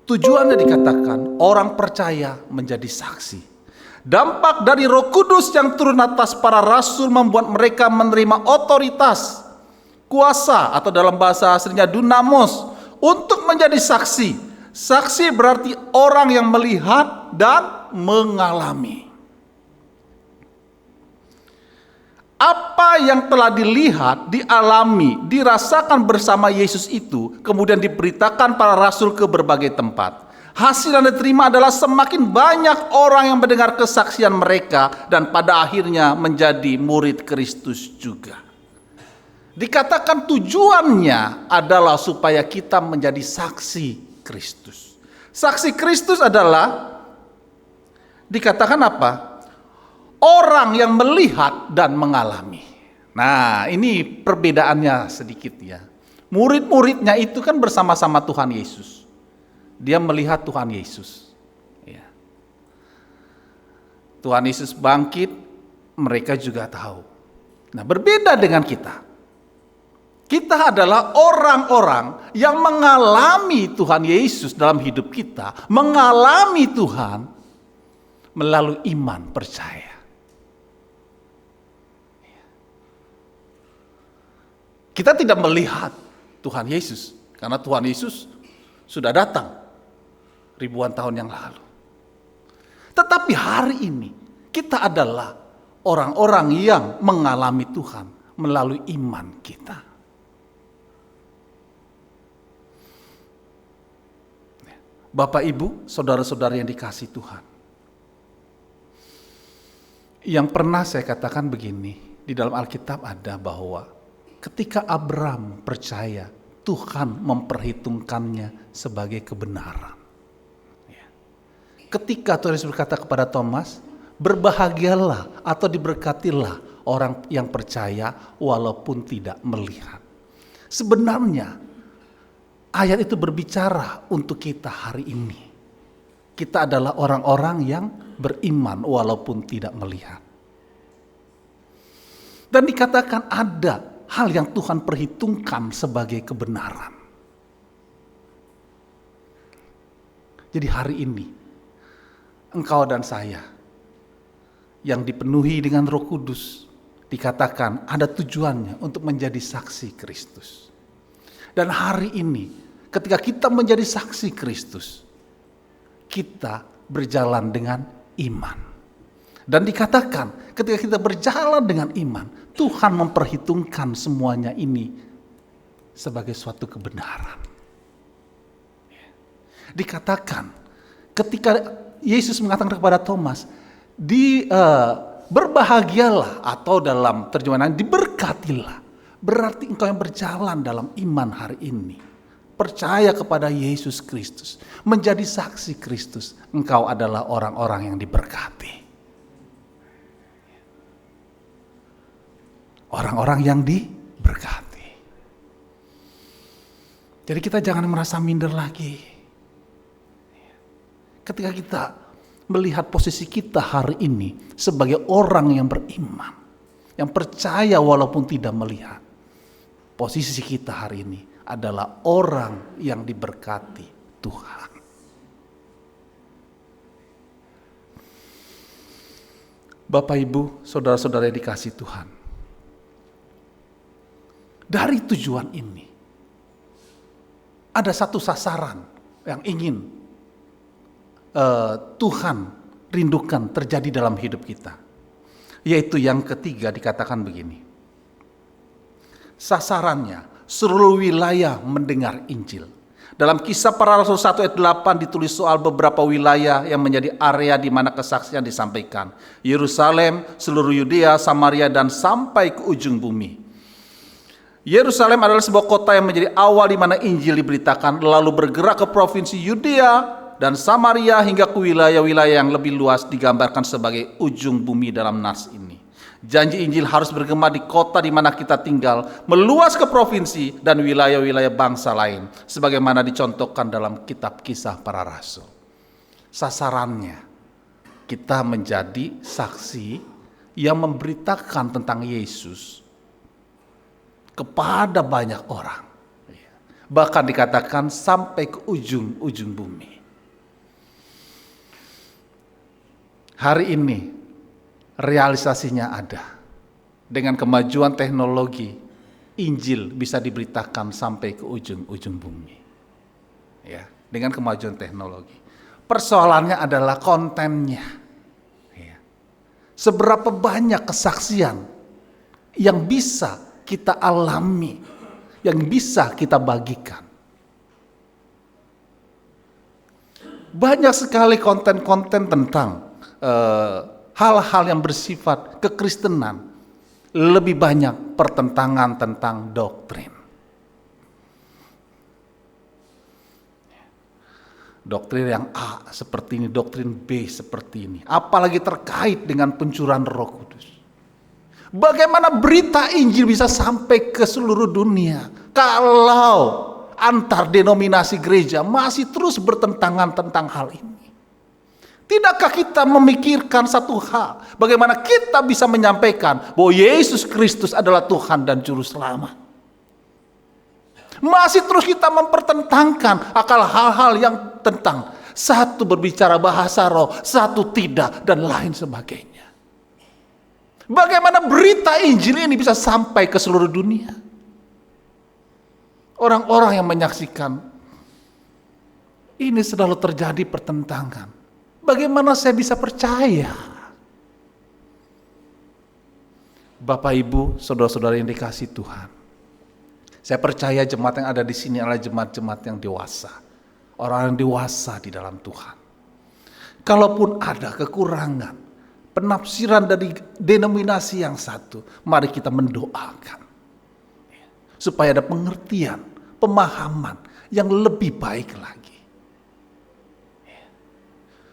Tujuannya dikatakan orang percaya menjadi saksi. Dampak dari Roh Kudus yang turun atas para rasul membuat mereka menerima otoritas, kuasa atau dalam bahasa aslinya dunamos untuk menjadi saksi. Saksi berarti orang yang melihat dan mengalami. Apa yang telah dilihat, dialami, dirasakan bersama Yesus itu kemudian diberitakan para rasul ke berbagai tempat. Hasil yang diterima adalah semakin banyak orang yang mendengar kesaksian mereka dan pada akhirnya menjadi murid Kristus juga. Dikatakan tujuannya adalah supaya kita menjadi saksi Kristus. Saksi Kristus adalah dikatakan apa? Orang yang melihat dan mengalami. Nah, ini perbedaannya sedikit ya. Murid-muridnya itu kan bersama-sama Tuhan Yesus. Dia melihat Tuhan Yesus. Ya. Tuhan Yesus bangkit, mereka juga tahu. Nah, berbeda dengan kita. Kita adalah orang-orang yang mengalami Tuhan Yesus dalam hidup kita. Mengalami Tuhan melalui iman percaya. Kita tidak melihat Tuhan Yesus karena Tuhan Yesus sudah datang ribuan tahun yang lalu. Tetapi hari ini kita adalah orang-orang yang mengalami Tuhan melalui iman kita. Bapak, Ibu, saudara-saudara yang dikasihi Tuhan. Yang pernah saya katakan begini, di dalam Alkitab ada bahwa ketika Abraham percaya, Tuhan memperhitungkannya sebagai kebenaran. Ketika Tuhan Yesus berkata kepada Thomas, berbahagialah atau diberkatilah orang yang percaya walaupun tidak melihat. Sebenarnya ayat itu berbicara untuk kita hari ini. Kita adalah orang-orang yang beriman walaupun tidak melihat. Dan dikatakan ada hal yang Tuhan perhitungkan sebagai kebenaran. Jadi hari ini, engkau dan saya yang dipenuhi dengan Roh Kudus, dikatakan ada tujuannya untuk menjadi saksi Kristus. Dan hari ini, ketika kita menjadi saksi Kristus, kita berjalan dengan iman. Dan dikatakan ketika kita berjalan dengan iman, Tuhan memperhitungkan semuanya ini sebagai suatu kebenaran. Dikatakan ketika Yesus mengatakan kepada Thomas, berbahagialah atau dalam terjemahan diberkatilah. Berarti engkau yang berjalan dalam iman hari ini, percaya kepada Yesus Kristus, menjadi saksi Kristus, engkau adalah orang-orang yang diberkati. Orang-orang yang diberkati. Jadi kita jangan merasa minder lagi. Ketika kita melihat posisi kita hari ini sebagai orang yang beriman, yang percaya walaupun tidak melihat, posisi kita hari ini adalah orang yang diberkati Tuhan. Bapak, Ibu, saudara-saudara yang dikasihi Tuhan. Dari tujuan ini, ada satu sasaran yang ingin Tuhan rindukan terjadi dalam hidup kita. Yaitu yang ketiga dikatakan begini. Sasarannya, seluruh wilayah mendengar Injil. Dalam Kisah Para Rasul 1 ayat 8 ditulis soal beberapa wilayah yang menjadi area di mana kesaksian disampaikan. Yerusalem, seluruh Yudea, Samaria, dan sampai ke ujung bumi. Yerusalem adalah sebuah kota yang menjadi awal di mana Injil diberitakan, lalu bergerak ke provinsi Yudea dan Samaria hingga ke wilayah-wilayah yang lebih luas digambarkan sebagai ujung bumi dalam nas ini. Janji Injil harus bergema di kota di mana kita tinggal, meluas ke provinsi dan wilayah-wilayah bangsa lain, sebagaimana dicontohkan dalam kitab Kisah Para Rasul. Sasarannya, kita menjadi saksi yang memberitakan tentang Yesus kepada banyak orang. Bahkan dikatakan sampai ke ujung-ujung bumi. Hari ini realisasinya ada. Dengan kemajuan teknologi, Injil bisa diberitakan sampai ke ujung-ujung bumi. Ya, dengan kemajuan teknologi. Persoalannya adalah kontennya. Ya. Seberapa banyak kesaksian yang bisa kita alami, yang bisa kita bagikan. Banyak sekali konten-konten tentang hal-hal yang bersifat kekristenan, lebih banyak pertentangan tentang doktrin. Doktrin yang A seperti ini, doktrin B seperti ini. Apalagi terkait dengan pencurahan Roh Kudus. Bagaimana berita Injil bisa sampai ke seluruh dunia kalau antar denominasi gereja masih terus bertentangan tentang hal ini? Tidakkah kita memikirkan satu hal, bagaimana kita bisa menyampaikan bahwa Yesus Kristus adalah Tuhan dan Juru Selamat? Masih terus kita mempertentangkan akal hal-hal yang tentang satu berbicara bahasa roh, satu tidak, dan lain sebagainya. Bagaimana berita Injil ini bisa sampai ke seluruh dunia? Orang-orang yang menyaksikan ini selalu terjadi pertentangan. Bagaimana saya bisa percaya? Bapak, Ibu, saudara-saudara yang dikasihi Tuhan, saya percaya jemaat yang ada di sini adalah jemaat-jemaat yang dewasa, orang yang dewasa di dalam Tuhan. Kalaupun ada kekurangan penafsiran dari denominasi yang satu, mari kita mendoakan supaya ada pengertian, pemahaman yang lebih baik lagi.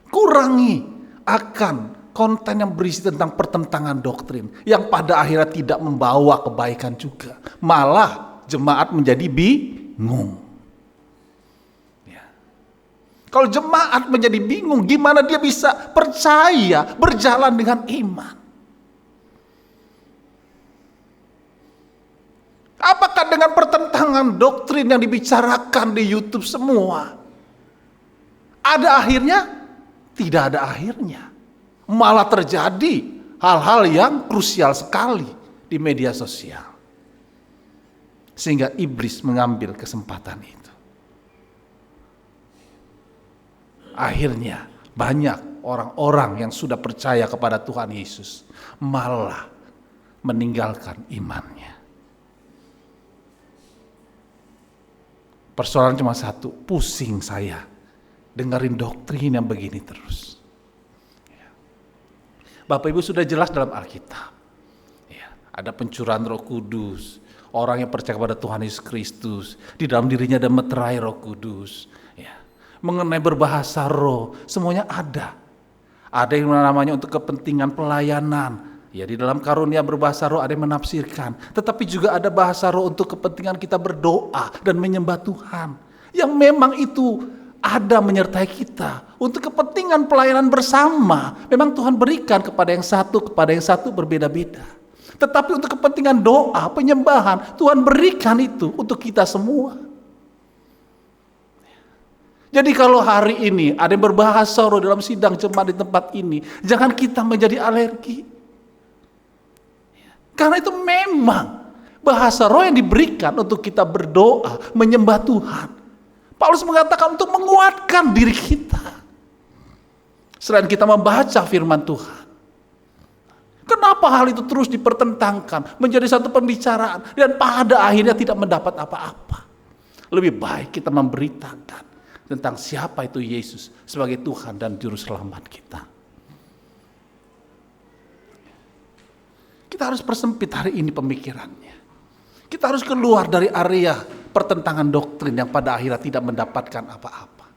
Kurangi akan konten yang berisi tentang pertentangan doktrin yang pada akhirnya tidak membawa kebaikan juga, malah jemaat menjadi bingung. Ya. Kalau jemaat menjadi bingung, gimana dia bisa percaya berjalan dengan iman? Apakah dengan pertentangan doktrin yang dibicarakan di YouTube semua ada akhirnya? Tidak ada akhirnya. Malah terjadi hal-hal yang krusial sekali di media sosial. Sehingga iblis mengambil kesempatan itu. Akhirnya banyak orang-orang yang sudah percaya kepada Tuhan Yesus malah meninggalkan imannya. Persoalan cuma satu, pusing saya dengerin doktrin yang begini terus. Bapak Ibu sudah jelas dalam Alkitab. Ya, ada pencurahan Roh Kudus. Orang yang percaya kepada Tuhan Yesus Kristus, di dalam dirinya ada meterai Roh Kudus. Ya. Mengenai berbahasa roh, semuanya ada. Ada yang namanya untuk kepentingan pelayanan. Ya, di dalam karunia berbahasa roh ada yang menafsirkan. Tetapi juga ada bahasa roh untuk kepentingan kita berdoa dan menyembah Tuhan. Yang memang itu ada menyertai kita untuk kepentingan pelayanan bersama. Memang Tuhan berikan kepada yang satu berbeda-beda. Tetapi untuk kepentingan doa, penyembahan, Tuhan berikan itu untuk kita semua. Jadi kalau hari ini ada yang berbahasa roh dalam sidang jemaat di tempat ini, jangan kita menjadi alergi. Karena itu memang bahasa roh yang diberikan untuk kita berdoa, menyembah Tuhan. Paulus mengatakan untuk menguatkan diri kita. Selain kita membaca firman Tuhan. Kenapa hal itu terus dipertentangkan, menjadi satu pembicaraan, dan pada akhirnya tidak mendapat apa-apa? Lebih baik kita memberitakan tentang siapa itu Yesus sebagai Tuhan dan Juru Selamat kita. Kita harus persempit hari ini pemikirannya. Kita harus keluar dari area pertentangan doktrin yang pada akhirnya tidak mendapatkan apa-apa.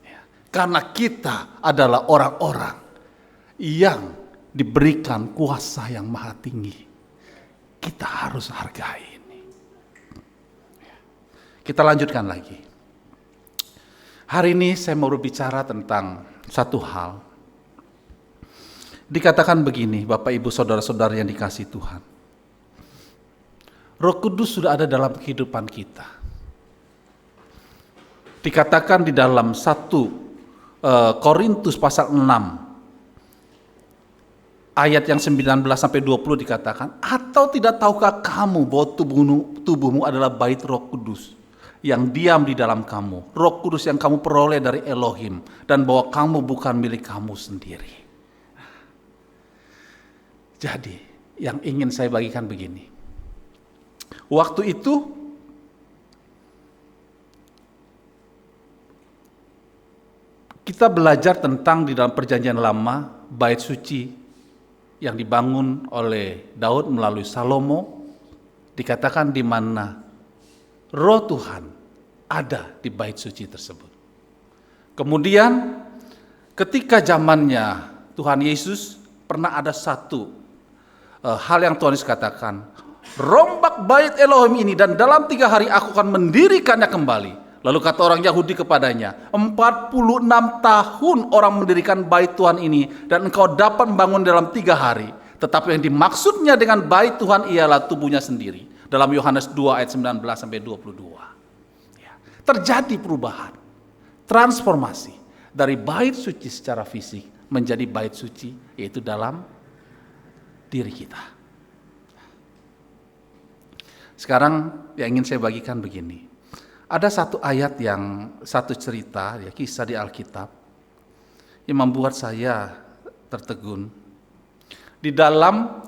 Ya. Karena kita adalah orang-orang yang diberikan kuasa yang maha tinggi. Kita harus hargai ini. Kita lanjutkan lagi. Hari ini saya mau berbicara tentang satu hal. Dikatakan begini, Bapak Ibu Saudara-saudara yang dikasihi Tuhan. Roh Kudus sudah ada dalam kehidupan kita. Dikatakan di dalam 1 Korintus pasal 6 ayat yang 19 sampai 20 dikatakan, atau tidak tahukah kamu bahwa tubuhmu adalah bait Roh Kudus yang diam di dalam kamu, Roh Kudus yang kamu peroleh dari Elohim, dan bahwa kamu bukan milik kamu sendiri. Jadi yang ingin saya bagikan begini. Waktu itu kita belajar tentang di dalam Perjanjian Lama bait suci yang dibangun oleh Daud melalui Salomo, dikatakan di mana Roh Tuhan ada di bait suci tersebut. Kemudian ketika zamannya Tuhan Yesus, pernah ada satu hal yang Tuhan Yesus katakan, rombak bait Elohim ini dan dalam 3 hari aku akan mendirikannya kembali. Lalu kata orang Yahudi kepadanya, 46 tahun orang mendirikan bait Tuhan ini dan engkau dapat membangun dalam 3 hari. Tetapi yang dimaksudnya dengan bait Tuhan ialah tubuhnya sendiri. Dalam Yohanes 2 ayat 19 sampai 22. Ya, terjadi perubahan, transformasi dari bait suci secara fisik menjadi bait suci, yaitu dalam diri kita. Sekarang yang ingin saya bagikan begini. Ada satu ayat satu cerita, ya, kisah di Alkitab yang membuat saya tertegun. Di dalam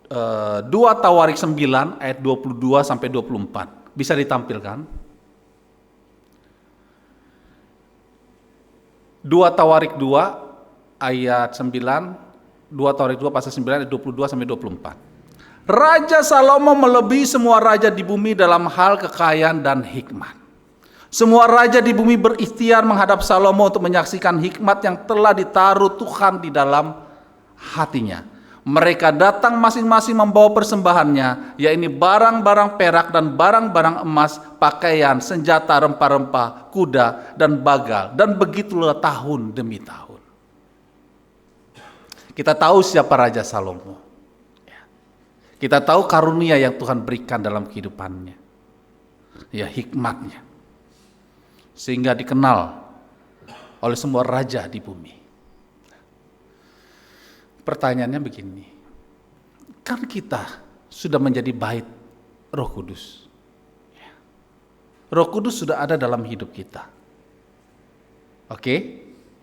2 Tawarik 9 ayat 22 sampai 24. Bisa ditampilkan? 2 Tawarik 2 ayat 9, 2 Tawarik 2 pasal 9 ayat 22 sampai 24. Raja Salomo melebihi semua raja di bumi dalam hal kekayaan dan hikmat. Semua raja di bumi berikhtiar menghadap Salomo untuk menyaksikan hikmat yang telah ditaruh Tuhan di dalam hatinya. Mereka datang masing-masing membawa persembahannya, yaitu barang-barang perak dan barang-barang emas, pakaian, senjata, rempah-rempah, kuda, dan bagal. Dan begitulah tahun demi tahun. Kita tahu siapa Raja Salomo. Kita tahu karunia yang Tuhan berikan dalam kehidupannya. Ya, hikmatnya. Sehingga dikenal oleh semua raja di bumi. Pertanyaannya begini. Kan kita sudah menjadi bait Roh Kudus. Roh Kudus sudah ada dalam hidup kita. Oke?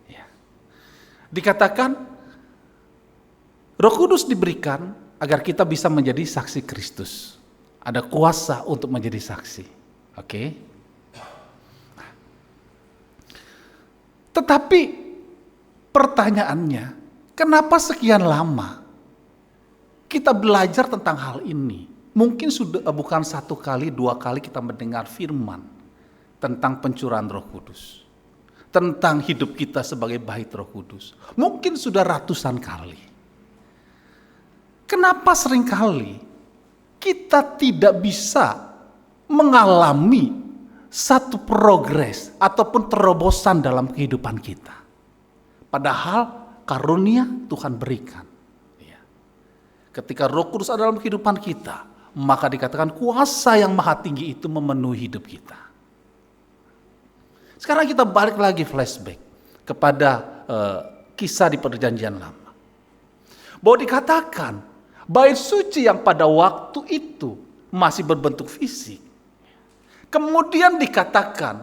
Ya. Dikatakan Roh Kudus diberikan agar kita bisa menjadi saksi Kristus. Ada kuasa untuk menjadi saksi. Oke? Tetapi pertanyaannya, kenapa sekian lama kita belajar tentang hal ini? Mungkin sudah bukan 1 kali, 2 kali kita mendengar firman tentang pencurahan Roh Kudus. Tentang hidup kita sebagai bait Roh Kudus. Mungkin sudah ratusan kali. Kenapa seringkali kita tidak bisa mengalami satu progres ataupun terobosan dalam kehidupan kita? Padahal karunia Tuhan berikan. Ketika Roh Kudus ada dalam kehidupan kita, maka dikatakan kuasa yang maha tinggi itu memenuhi hidup kita. Sekarang kita balik lagi flashback kepada kisah di Perjanjian Lama. Bahwa dikatakan bait suci yang pada waktu itu masih berbentuk fisik. Kemudian dikatakan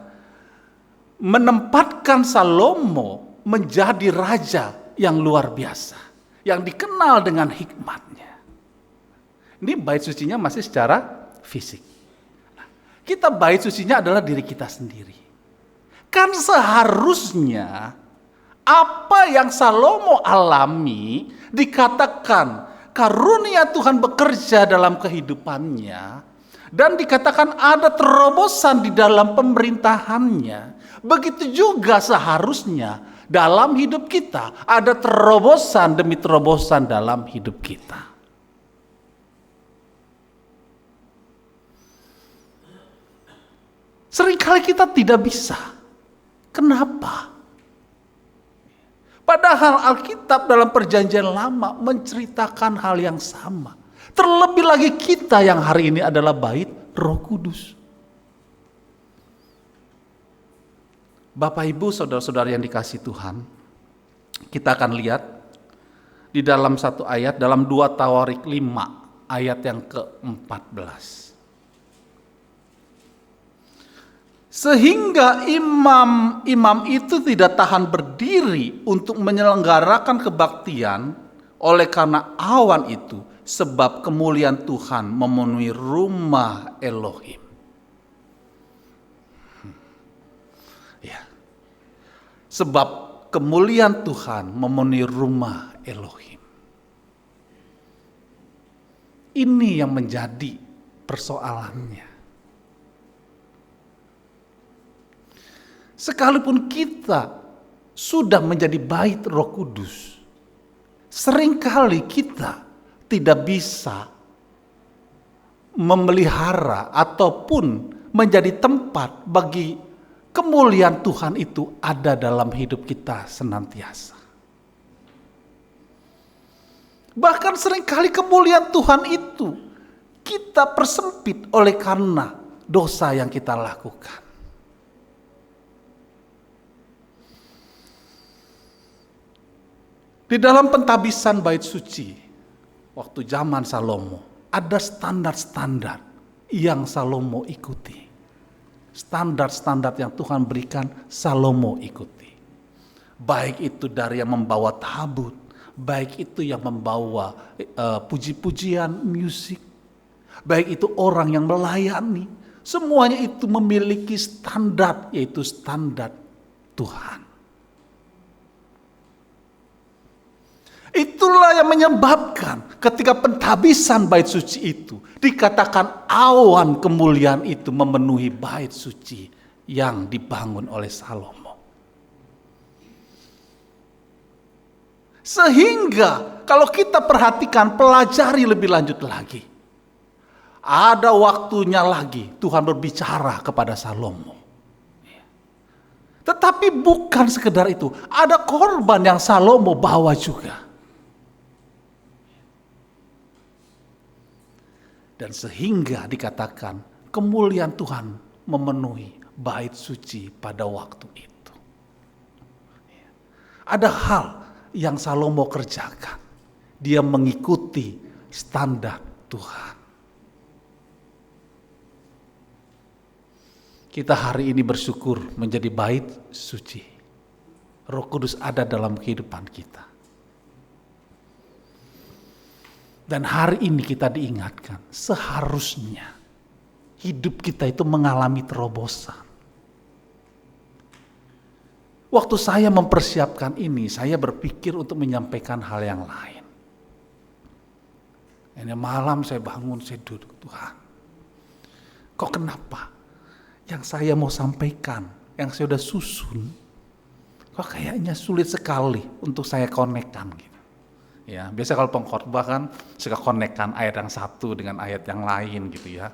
menempatkan Salomo menjadi raja yang luar biasa. Yang dikenal dengan hikmatnya. Ini bait sucinya masih secara fisik. Kita bait sucinya adalah diri kita sendiri. Kan seharusnya apa yang Salomo alami dikatakan karunia Tuhan bekerja dalam kehidupannya dan dikatakan ada terobosan di dalam pemerintahannya. Begitu juga seharusnya dalam hidup kita ada terobosan demi terobosan dalam hidup kita. Seringkali kita tidak bisa. Kenapa? Padahal Alkitab dalam Perjanjian Lama menceritakan hal yang sama. Terlebih lagi kita yang hari ini adalah bait Roh Kudus. Bapak Ibu saudara-saudara yang dikasihi Tuhan, kita akan lihat di dalam satu ayat dalam 2 Tawarik 5 ayat yang ke-14. Sehingga imam itu tidak tahan berdiri untuk menyelenggarakan kebaktian oleh karena awan itu sebab kemuliaan Tuhan memenuhi rumah Elohim. Ya. Sebab kemuliaan Tuhan memenuhi rumah Elohim. Ini yang menjadi persoalannya. Sekalipun kita sudah menjadi bait Roh Kudus, seringkali kita tidak bisa memelihara ataupun menjadi tempat bagi kemuliaan Tuhan itu ada dalam hidup kita senantiasa. Bahkan seringkali kemuliaan Tuhan itu kita persempit oleh karena dosa yang kita lakukan. Di dalam pentabisan bait suci, waktu zaman Salomo, ada standar-standar yang Salomo ikuti. Standar-standar yang Tuhan berikan, Salomo ikuti. Baik itu dari yang membawa tabut, baik itu yang membawa puji-pujian, musik, baik itu orang yang melayani, semuanya itu memiliki standar, yaitu standar Tuhan. Itulah yang menyebabkan ketika pentabisan bait suci itu dikatakan awan kemuliaan itu memenuhi bait suci yang dibangun oleh Salomo. Sehingga kalau kita perhatikan, pelajari lebih lanjut lagi, ada waktunya lagi Tuhan berbicara kepada Salomo. Tetapi bukan sekedar itu, ada korban yang Salomo bawa juga. Dan sehingga dikatakan kemuliaan Tuhan memenuhi bait suci pada waktu itu. Ada hal yang Salomo kerjakan. Dia mengikuti standar Tuhan. Kita hari ini bersyukur menjadi bait suci. Roh Kudus ada dalam kehidupan kita. Dan hari ini kita diingatkan, seharusnya hidup kita itu mengalami terobosan. Waktu saya mempersiapkan ini, saya berpikir untuk menyampaikan hal yang lain. Ini malam saya bangun, saya duduk, Tuhan, kok kenapa yang saya mau sampaikan, yang saya sudah susun, kok kayaknya sulit sekali untuk saya konekkan gitu. Ya, biasa kalau pengkhotbah kan suka konekkan ayat yang satu dengan ayat yang lain gitu ya.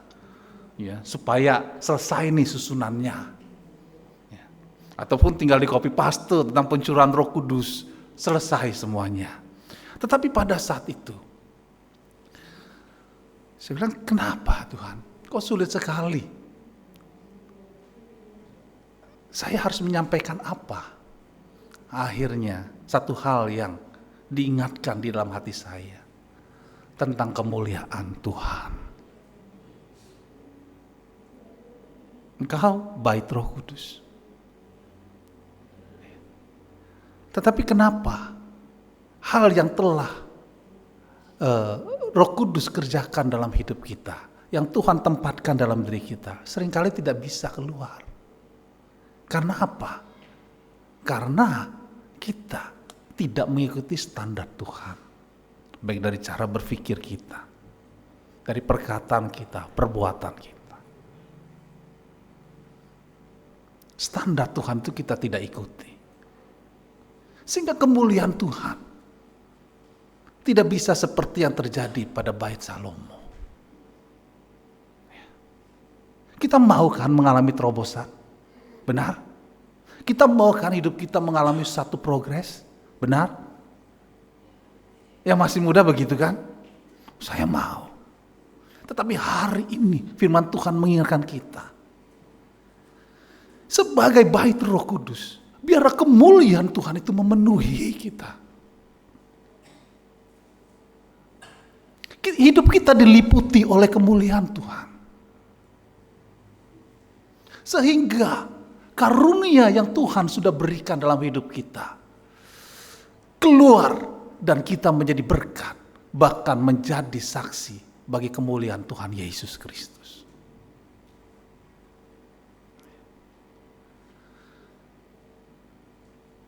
Ya, supaya selesai nih susunannya. Ya. Ataupun tinggal di copy paste tentang pencurahan Roh Kudus, selesai semuanya. Tetapi pada saat itu saya bilang, kenapa Tuhan? Kok sulit sekali? Saya harus menyampaikan apa? Akhirnya satu hal yang diingatkan di dalam hati saya tentang kemuliaan Tuhan. Engkau bait Roh Kudus. Tetapi kenapa hal yang telah Roh Kudus kerjakan dalam hidup kita, yang Tuhan tempatkan dalam diri kita, seringkali tidak bisa keluar? Karena apa? Karena kita tidak mengikuti standar Tuhan. Baik dari cara berpikir kita, dari perkataan kita, perbuatan kita. Standar Tuhan itu kita tidak ikuti. Sehingga kemuliaan Tuhan tidak bisa seperti yang terjadi pada bait Salomo. Kita mau kan mengalami terobosan? Benar? Kita mau kan hidup kita mengalami satu progres? Benar? Yang masih muda begitu kan? Saya mau. Tetapi hari ini firman Tuhan mengingatkan kita. Sebagai bait Roh Kudus, biarlah kemuliaan Tuhan itu memenuhi kita. Hidup kita diliputi oleh kemuliaan Tuhan. Sehingga karunia yang Tuhan sudah berikan dalam hidup kita keluar dan kita menjadi berkat bahkan menjadi saksi bagi kemuliaan Tuhan Yesus Kristus.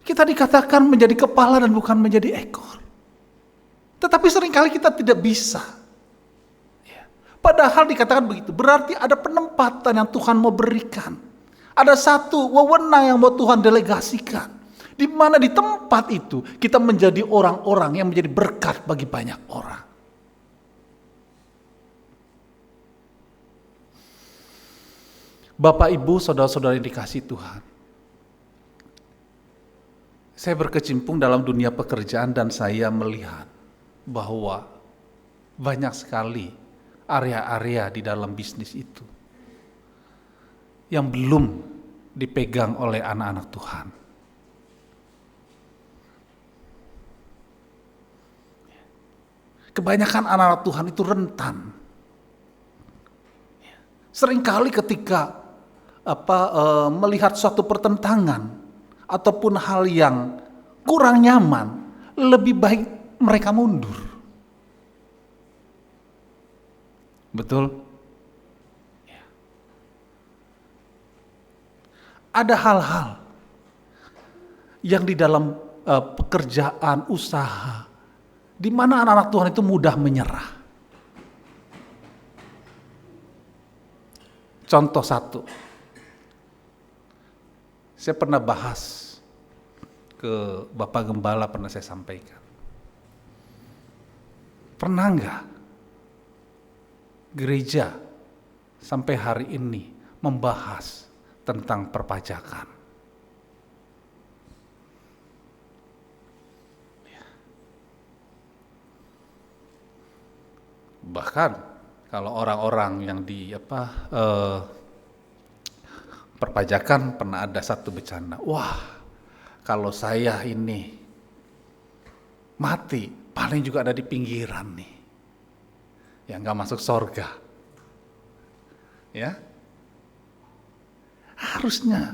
Kita dikatakan menjadi kepala dan bukan menjadi ekor. Tetapi seringkali kita tidak bisa. Padahal dikatakan begitu, berarti ada penempatan yang Tuhan mau berikan. Ada satu wewenang yang mau Tuhan delegasikan. Di mana di tempat itu kita menjadi orang-orang yang menjadi berkat bagi banyak orang. Bapak, Ibu, saudara-saudara yang dikasihi Tuhan. Saya berkecimpung dalam dunia pekerjaan dan saya melihat bahwa banyak sekali area-area di dalam bisnis itu yang belum dipegang oleh anak-anak Tuhan. Kebanyakan anak-anak Tuhan itu rentan. Seringkali ketika melihat suatu pertentangan ataupun hal yang kurang nyaman, lebih baik mereka mundur. Betul? Ya. Ada hal-hal yang di dalam pekerjaan, usaha, di mana anak-anak Tuhan itu mudah menyerah. Contoh satu, saya pernah bahas ke Bapak Gembala, pernah saya sampaikan. Pernah enggak gereja sampai hari ini membahas tentang perpajakan? Bahkan kalau orang-orang yang di perpajakan pernah ada satu bercanda, wah kalau saya ini mati paling juga ada di pinggiran nih, yang gak masuk sorga. Ya, harusnya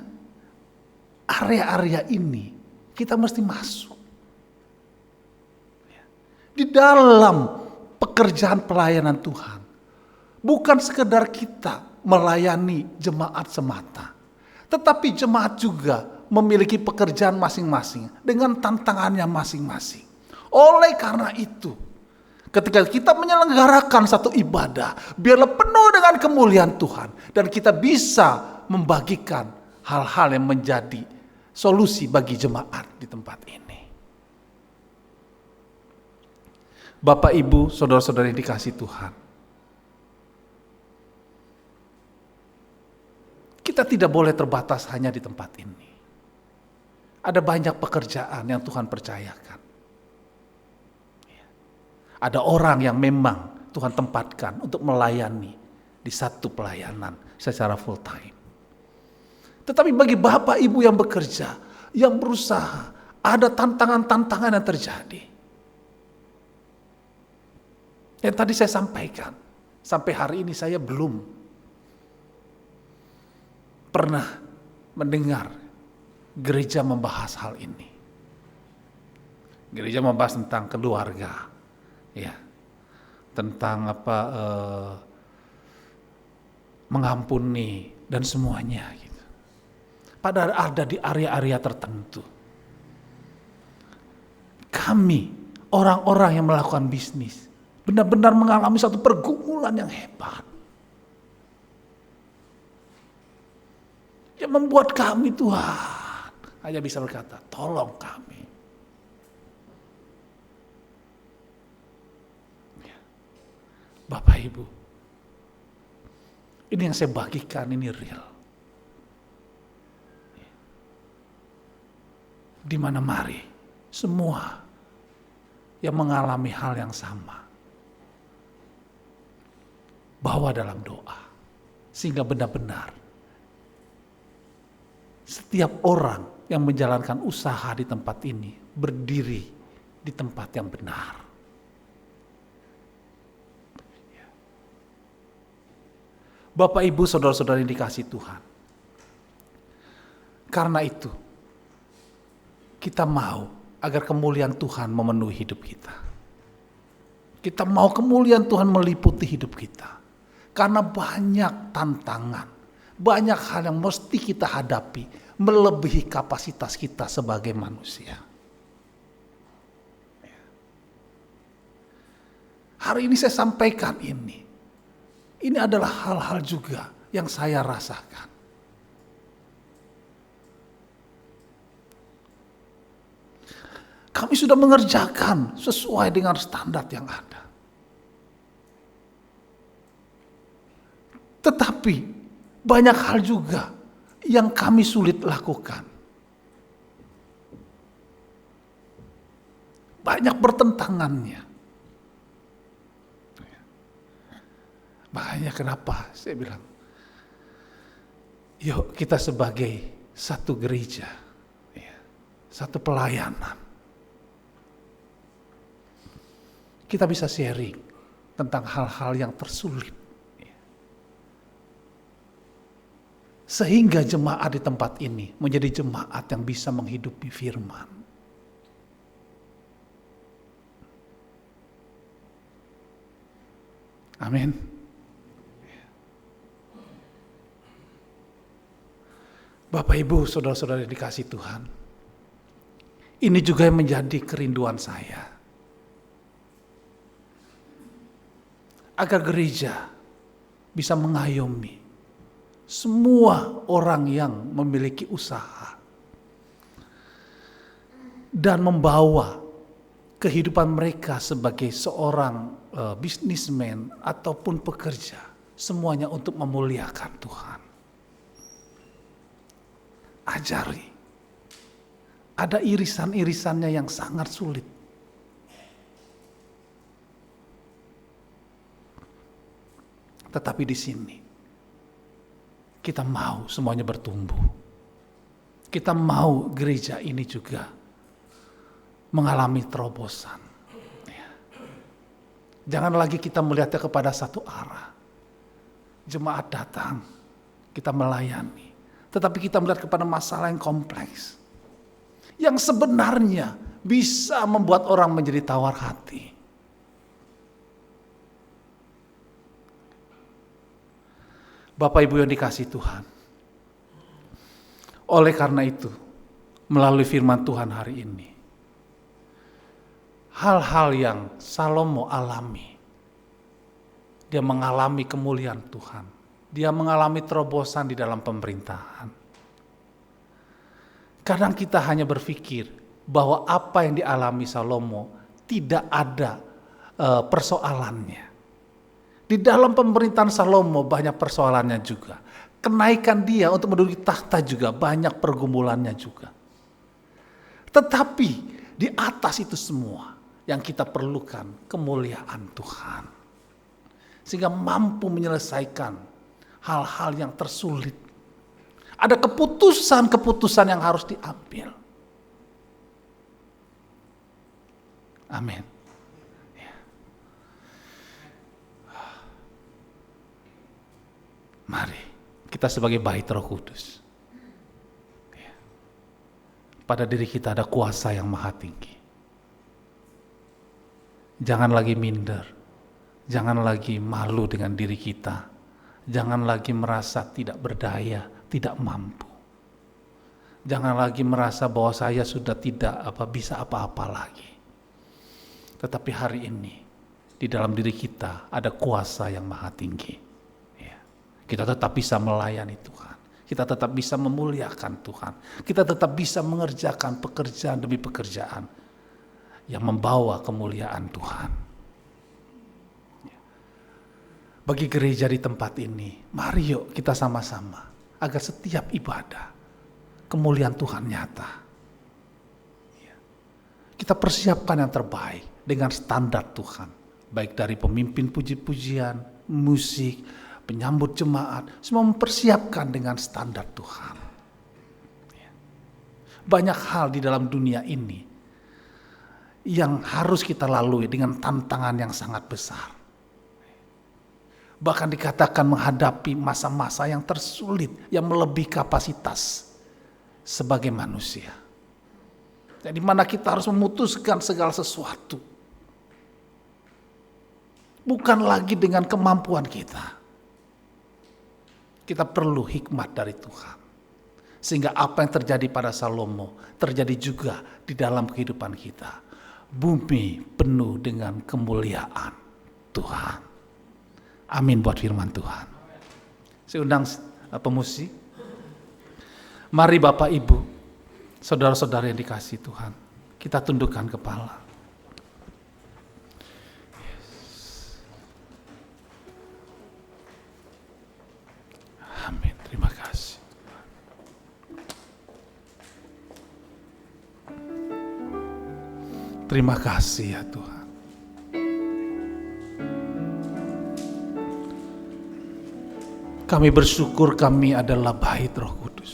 area-area ini kita mesti masuk di dalam pekerjaan pelayanan Tuhan. Bukan sekedar kita melayani jemaat semata, tetapi jemaat juga memiliki pekerjaan masing-masing dengan tantangannya masing-masing. Oleh karena itu, ketika kita menyelenggarakan satu ibadah, biarlah penuh dengan kemuliaan Tuhan dan kita bisa membagikan hal-hal yang menjadi solusi bagi jemaat di tempat ini. Bapak, Ibu, saudara-saudara yang dikasihi Tuhan, kita tidak boleh terbatas hanya di tempat ini. Ada banyak pekerjaan yang Tuhan percayakan. Ada orang yang memang Tuhan tempatkan untuk melayani di satu pelayanan secara full time. Tetapi bagi Bapak Ibu yang bekerja, yang berusaha, ada tantangan-tantangan yang terjadi. Yang tadi saya sampaikan, sampai hari ini saya belum pernah mendengar gereja membahas hal ini. Gereja membahas tentang keluarga, ya, tentang mengampuni dan semuanya gitu. Padahal ada di area-area tertentu. Kami orang-orang yang melakukan bisnis benar-benar mengalami satu pergumulan yang hebat, yang membuat kami, Tuhan, hanya bisa berkata, tolong kami. Bapak Ibu, ini yang saya bagikan, ini real. Di mana mari semua yang mengalami hal yang sama bawa dalam doa, sehingga benar-benar setiap orang yang menjalankan usaha di tempat ini berdiri di tempat yang benar. Bapak, Ibu, saudara-saudara yang dikasihi Tuhan, karena itu kita mau agar kemuliaan Tuhan memenuhi hidup kita. Kita mau kemuliaan Tuhan meliputi hidup kita. Karena banyak tantangan, banyak hal yang mesti kita hadapi, melebihi kapasitas kita sebagai manusia. Hari ini saya sampaikan ini. Ini adalah hal-hal juga yang saya rasakan. Kami sudah mengerjakan sesuai dengan standar yang ada. Tetapi banyak hal juga yang kami sulit lakukan. Banyak bertentangannya. Makanya kenapa saya bilang, yuk kita sebagai satu gereja, satu pelayanan, kita bisa sharing tentang hal-hal yang tersulit. Sehingga jemaat di tempat ini menjadi jemaat yang bisa menghidupi firman. Amin. Bapak Ibu, saudara-saudara yang dikasihi Tuhan, ini juga yang menjadi kerinduan saya. Agar gereja bisa mengayomi semua orang yang memiliki usaha dan membawa kehidupan mereka sebagai seorang bisnismen ataupun pekerja, semuanya untuk memuliakan Tuhan. Ajari. Ada irisan-irisannya yang sangat sulit. Tetapi di sini kita mau semuanya bertumbuh. Kita mau gereja ini juga mengalami terobosan. Jangan lagi kita melihatnya kepada satu arah. Jemaat datang, kita melayani. Tetapi kita melihat kepada masalah yang kompleks. Yang sebenarnya bisa membuat orang menjadi tawar hati. Bapak Ibu yang dikasihi Tuhan. Oleh karena itu, melalui firman Tuhan hari ini, hal-hal yang Salomo alami, dia mengalami kemuliaan Tuhan, dia mengalami terobosan di dalam pemerintahan. Kadang kita hanya berpikir bahwa apa yang dialami Salomo tidak ada persoalannya. Di dalam pemerintahan Salomo banyak persoalannya juga. Kenaikan dia untuk menduduki tahta juga banyak pergumulannya juga. Tetapi di atas itu semua yang kita perlukan kemuliaan Tuhan. Sehingga mampu menyelesaikan hal-hal yang tersulit. Ada keputusan-keputusan yang harus diambil. Amin. Mari kita sebagai bait Roh Kudus, pada diri kita ada kuasa yang maha tinggi. Jangan lagi minder, jangan lagi malu dengan diri kita, jangan lagi merasa tidak berdaya, tidak mampu. Jangan lagi merasa bahwa saya sudah tidak bisa apa-apa lagi. Tetapi hari ini di dalam diri kita ada kuasa yang maha tinggi. Kita tetap bisa melayani Tuhan. Kita tetap bisa memuliakan Tuhan. Kita tetap bisa mengerjakan pekerjaan demi pekerjaan yang membawa kemuliaan Tuhan. Bagi gereja di tempat ini, mari yuk kita sama-sama agar setiap ibadah kemuliaan Tuhan nyata. Kita persiapkan yang terbaik dengan standar Tuhan. Baik dari pemimpin puji-pujian, musik, penyambut jemaat, semua mempersiapkan dengan standar Tuhan. Banyak hal di dalam dunia ini yang harus kita lalui dengan tantangan yang sangat besar. Bahkan dikatakan menghadapi masa-masa yang tersulit, yang melebihi kapasitas sebagai manusia. Di mana kita harus memutuskan segala sesuatu. bukan lagi dengan kemampuan kita. Kita perlu hikmat dari Tuhan. Sehingga apa yang terjadi pada Salomo terjadi juga di dalam kehidupan kita. Bumi penuh dengan kemuliaan Tuhan. Amin buat firman Tuhan. Saya undang pemusik. Mari Bapak Ibu, saudara-saudara yang dikasihi Tuhan, kita tundukkan kepala. Amin, terima kasih. Terima kasih ya Tuhan. Kami bersyukur kami adalah bait Roh Kudus.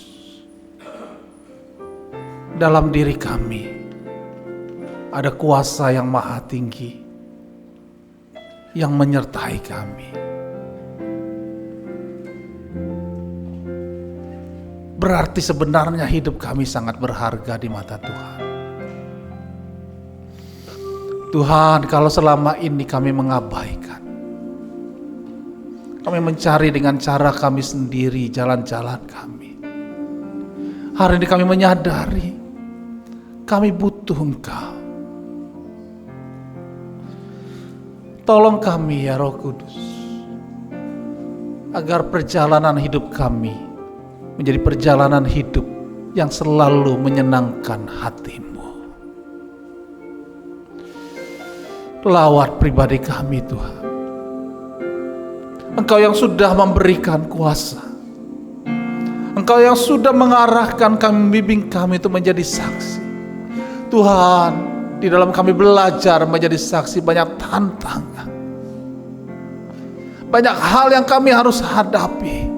Dalam diri kami ada kuasa yang maha tinggi yang menyertai kami. Berarti sebenarnya hidup kami sangat berharga di mata Tuhan. Tuhan, kalau selama ini kami mengabaikan, kami mencari dengan cara kami sendiri jalan-jalan kami. Hari ini kami menyadari, kami butuh Engkau. Tolong kami ya Roh Kudus, agar perjalanan hidup kami menjadi perjalanan hidup yang selalu menyenangkan hati-Mu. Lawat pribadi kami Tuhan. Engkau yang sudah memberikan kuasa. Engkau yang sudah mengarahkan kami, membimbing kami untuk menjadi saksi. Tuhan, di dalam kami belajar menjadi saksi banyak tantangan. Banyak hal yang kami harus hadapi.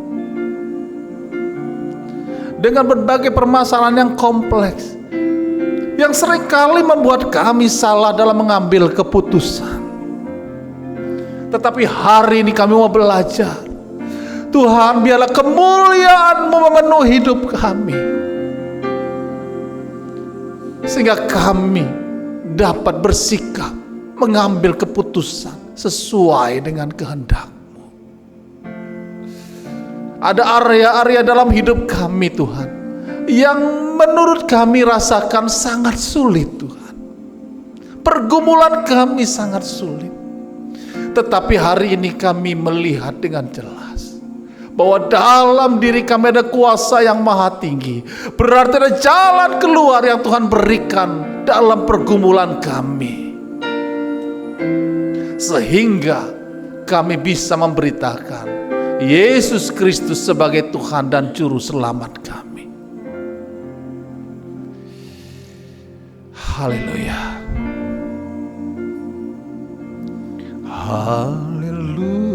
Dengan berbagai permasalahan yang kompleks, yang seringkali membuat kami salah dalam mengambil keputusan. Tetapi hari ini kami mau belajar, Tuhan, biarlah kemuliaan-Mu memenuhi hidup kami, sehingga kami dapat bersikap, mengambil keputusan sesuai dengan kehendak-Mu. Ada area-area dalam hidup kami Tuhan, yang menurut kami rasakan sangat sulit Tuhan. Pergumulan kami sangat sulit. Tetapi hari ini kami melihat dengan jelas bahwa dalam diri kami ada kuasa yang maha tinggi. Berarti ada jalan keluar yang Tuhan berikan dalam pergumulan kami, sehingga kami bisa memberitakan Yesus Kristus sebagai Tuhan dan Juru Selamat kami. Haleluya. Haleluya.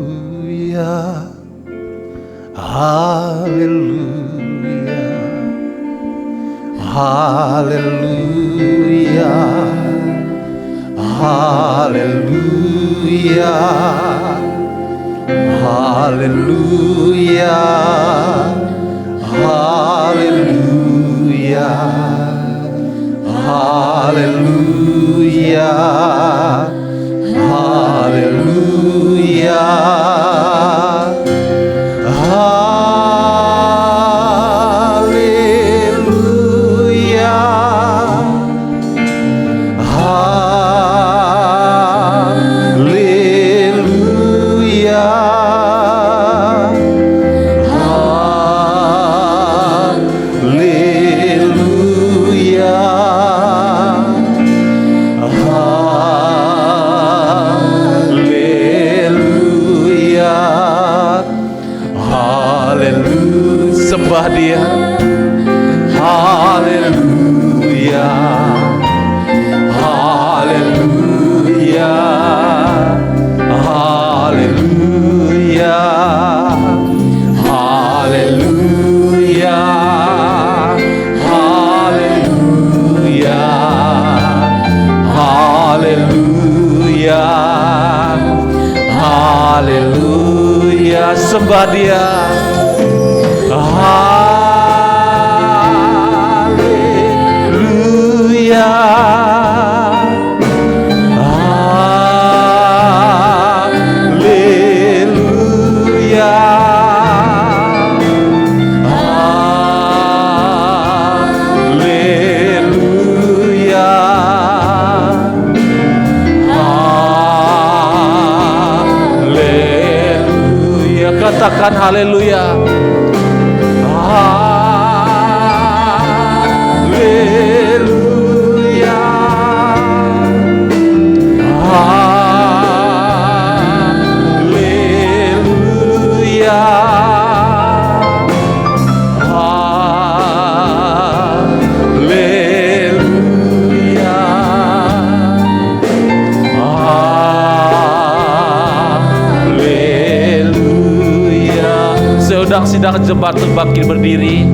Haleluya. Haleluya. Haleluya. Haleluya. Haleluya. Haleluya. Haleluya. Sembah Dia. Haleluya. Haleluya. Haleluya. Haleluya. Haleluya. Haleluya. Haleluya. Sembah Dia. Haleluya. Katakan haleluya. Haleluya. Haleluya. Sedang jemaat bangkit berdiri.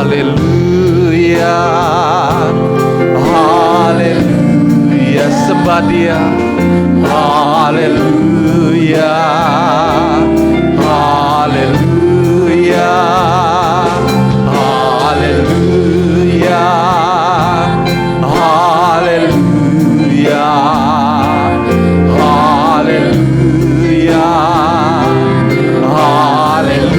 Haleluya, haleluya, sembah Dia. Haleluya, haleluya, haleluya, haleluya, haleluya.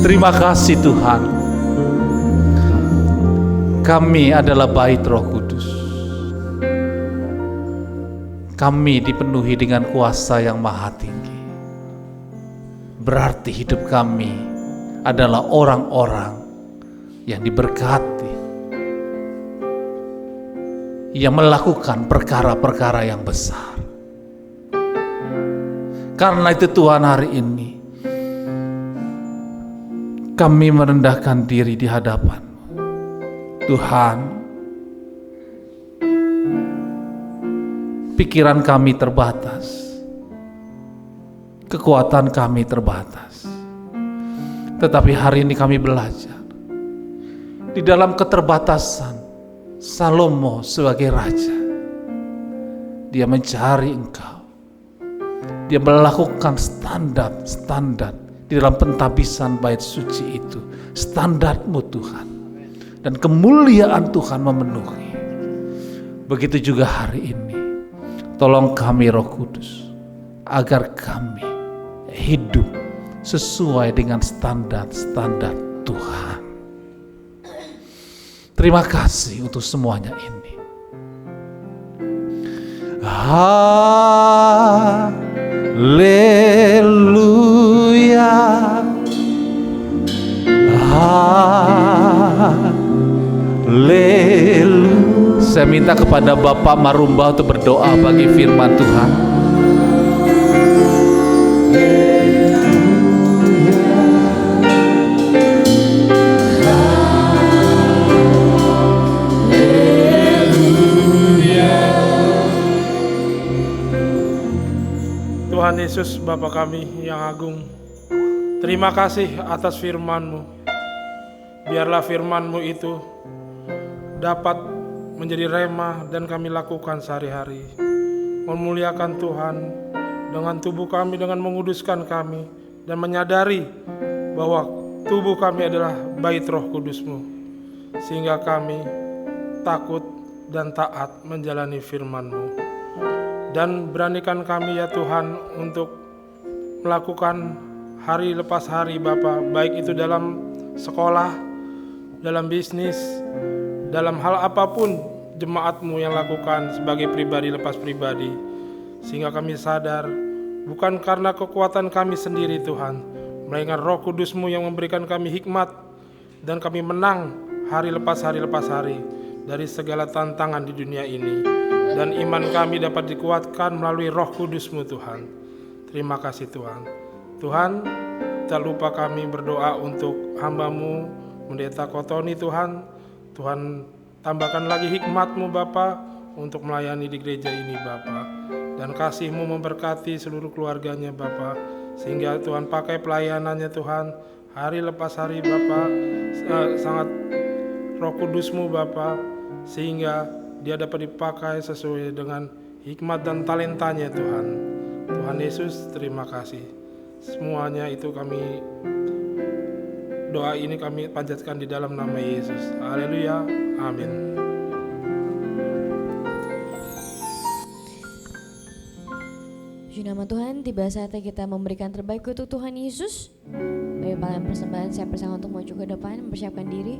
Terima kasih Tuhan. Kami adalah bait Roh Kudus. Kami dipenuhi dengan kuasa yang maha tinggi. Berarti hidup kami adalah orang-orang yang diberkati, yang melakukan perkara-perkara yang besar. Karena itu Tuhan, hari ini kami merendahkan diri di hadapan-Mu. Tuhan, pikiran kami terbatas, kekuatan kami terbatas. Tetapi hari ini kami belajar di dalam keterbatasan Salomo sebagai raja. Dia mencari Engkau. Dia melakukan standar di dalam pentabisan bait suci itu. Standar-Mu Tuhan, dan kemuliaan Tuhan memenuhi. Begitu juga hari ini. Tolong kami Roh Kudus, agar kami hidup sesuai dengan standar-standar Tuhan. Terima kasih untuk semuanya ini. Haleluya, haleluya. Saya minta kepada Bapak Marumba untuk berdoa bagi firman Tuhan. Tuhan Yesus, Bapa kami yang agung, terima kasih atas firman-Mu. Biarlah firman-Mu itu dapat menjadi rema dan kami lakukan sehari-hari. Memuliakan Tuhan dengan tubuh kami, dengan menguduskan kami, dan menyadari bahwa tubuh kami adalah bait Roh Kudus-Mu, sehingga kami takut dan taat menjalani firman-Mu. Dan beranikan kami ya Tuhan untuk melakukan hari lepas hari Bapa, baik itu dalam sekolah, dalam bisnis, dalam hal apapun jemaat-Mu yang lakukan sebagai pribadi lepas pribadi. Sehingga kami sadar bukan karena kekuatan kami sendiri Tuhan, melainkan Roh Kudus-Mu yang memberikan kami hikmat, dan kami menang hari lepas hari dari segala tantangan di dunia ini. dan iman kami dapat dikuatkan melalui Roh Kudus-Mu Tuhan. Terima kasih Tuhan. Tuhan, tak lupa kami berdoa untuk hamba-Mu Pendeta Kotoni Tuhan. Tuhan, tambahkan lagi hikmat-Mu Bapa untuk melayani di gereja ini Bapa. Dan kasih-Mu memberkati seluruh keluarganya Bapa, sehingga Tuhan pakai pelayanannya Tuhan hari lepas hari Bapa, sangat Roh Kudus-Mu Bapa, sehingga dia dapat dipakai sesuai dengan hikmat dan talentanya Tuhan. Tuhan Yesus, terima kasih. Semuanya itu kami, doa ini kami panjatkan di dalam nama Yesus. Haleluya, amin. Puji nama Tuhan, tiba saatnya kita memberikan terbaik untuk Tuhan Yesus. Bagi pelayan persembahan, saya persilakan untuk maju ke depan, mempersiapkan diri.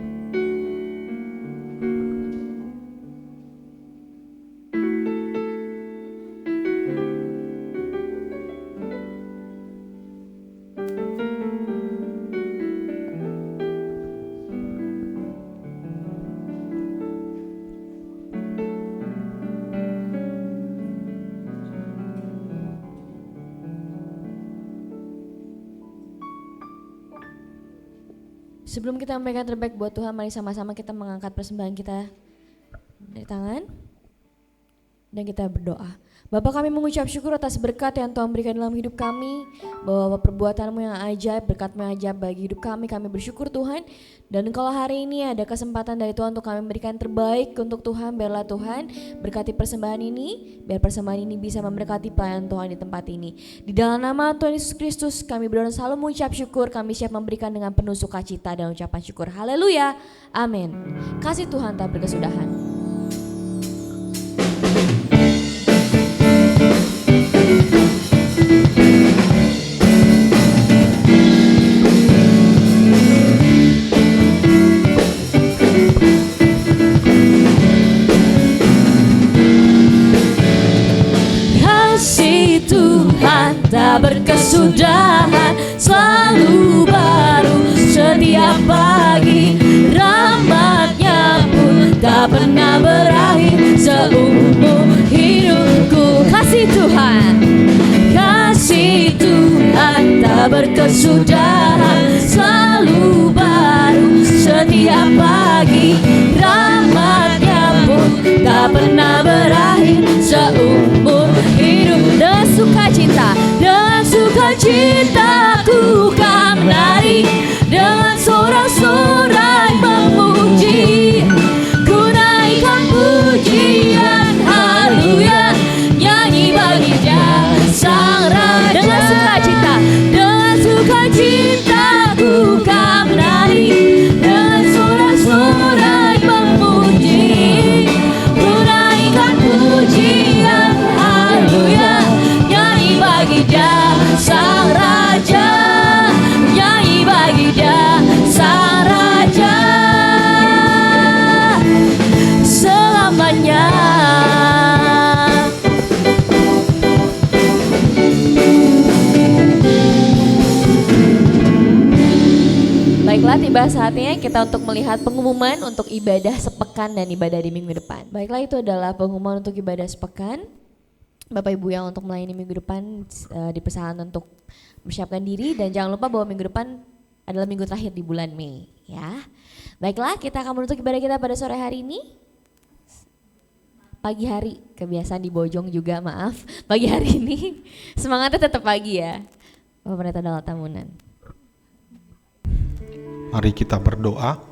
Sebelum kita memberikan terbaik buat Tuhan, mari sama-sama kita mengangkat persembahan kita dari tangan dan kita berdoa. Bapa, kami mengucap syukur atas berkat yang Tuhan berikan dalam hidup kami, bahwa perbuatan-Mu yang ajaib, berkat-Mu yang ajaib bagi hidup kami bersyukur Tuhan. Dan kalau hari ini ada kesempatan dari Tuhan untuk kami memberikan terbaik untuk Tuhan, biarlah Tuhan berkati persembahan ini, biar persembahan ini bisa memberkati pelayanan Tuhan di tempat ini. Di dalam nama Tuhan Yesus Kristus kami berdoa selalu mengucap syukur, kami siap memberikan dengan penuh sukacita dan ucapan syukur. Haleluya, amin. Kasih Tuhan tak berkesudahan. Tak berkesudahan, selalu baru setiap pagi. Rahmat-Nya pun tak pernah berakhir seumur hidupku. Kasih Tuhan, kasih Tuhan tak berkesudahan, selalu baru setiap pagi. Rahmat-Nya pun tak pernah berakhir seumur hidup. Dengan sukacita, dengan sukacitaku kan menari, dengan sorak-sorai memuji, ku naikkan pujian, haleluya, nyanyi bagi Dia Sang Raja. Dengan sukacita, dengan sukacitaku kan menari, dengan sorak-sorai memuji, ku naikkan pujian, haleluya, nyanyi bagi Dia Sang Raja, nyanyi bagi Dia Sang Raja selamanya. Baiklah, tiba saatnya kita untuk melihat pengumuman untuk ibadah sepekan dan ibadah di minggu depan. Baiklah, itu adalah pengumuman untuk ibadah sepekan. Bapak Ibu yang untuk melayani minggu depan dipersilakan untuk mempersiapkan diri, dan jangan lupa bahwa minggu depan adalah minggu terakhir di bulan Mei, ya. Baiklah, kita akan menutup ibadah kita pada sore hari ini. Pagi hari, kebiasaan di Bojong juga, maaf. Pagi hari ini semangatnya tetap pagi ya. Bapak Pendeta Dalam Tamunan. Mari kita berdoa.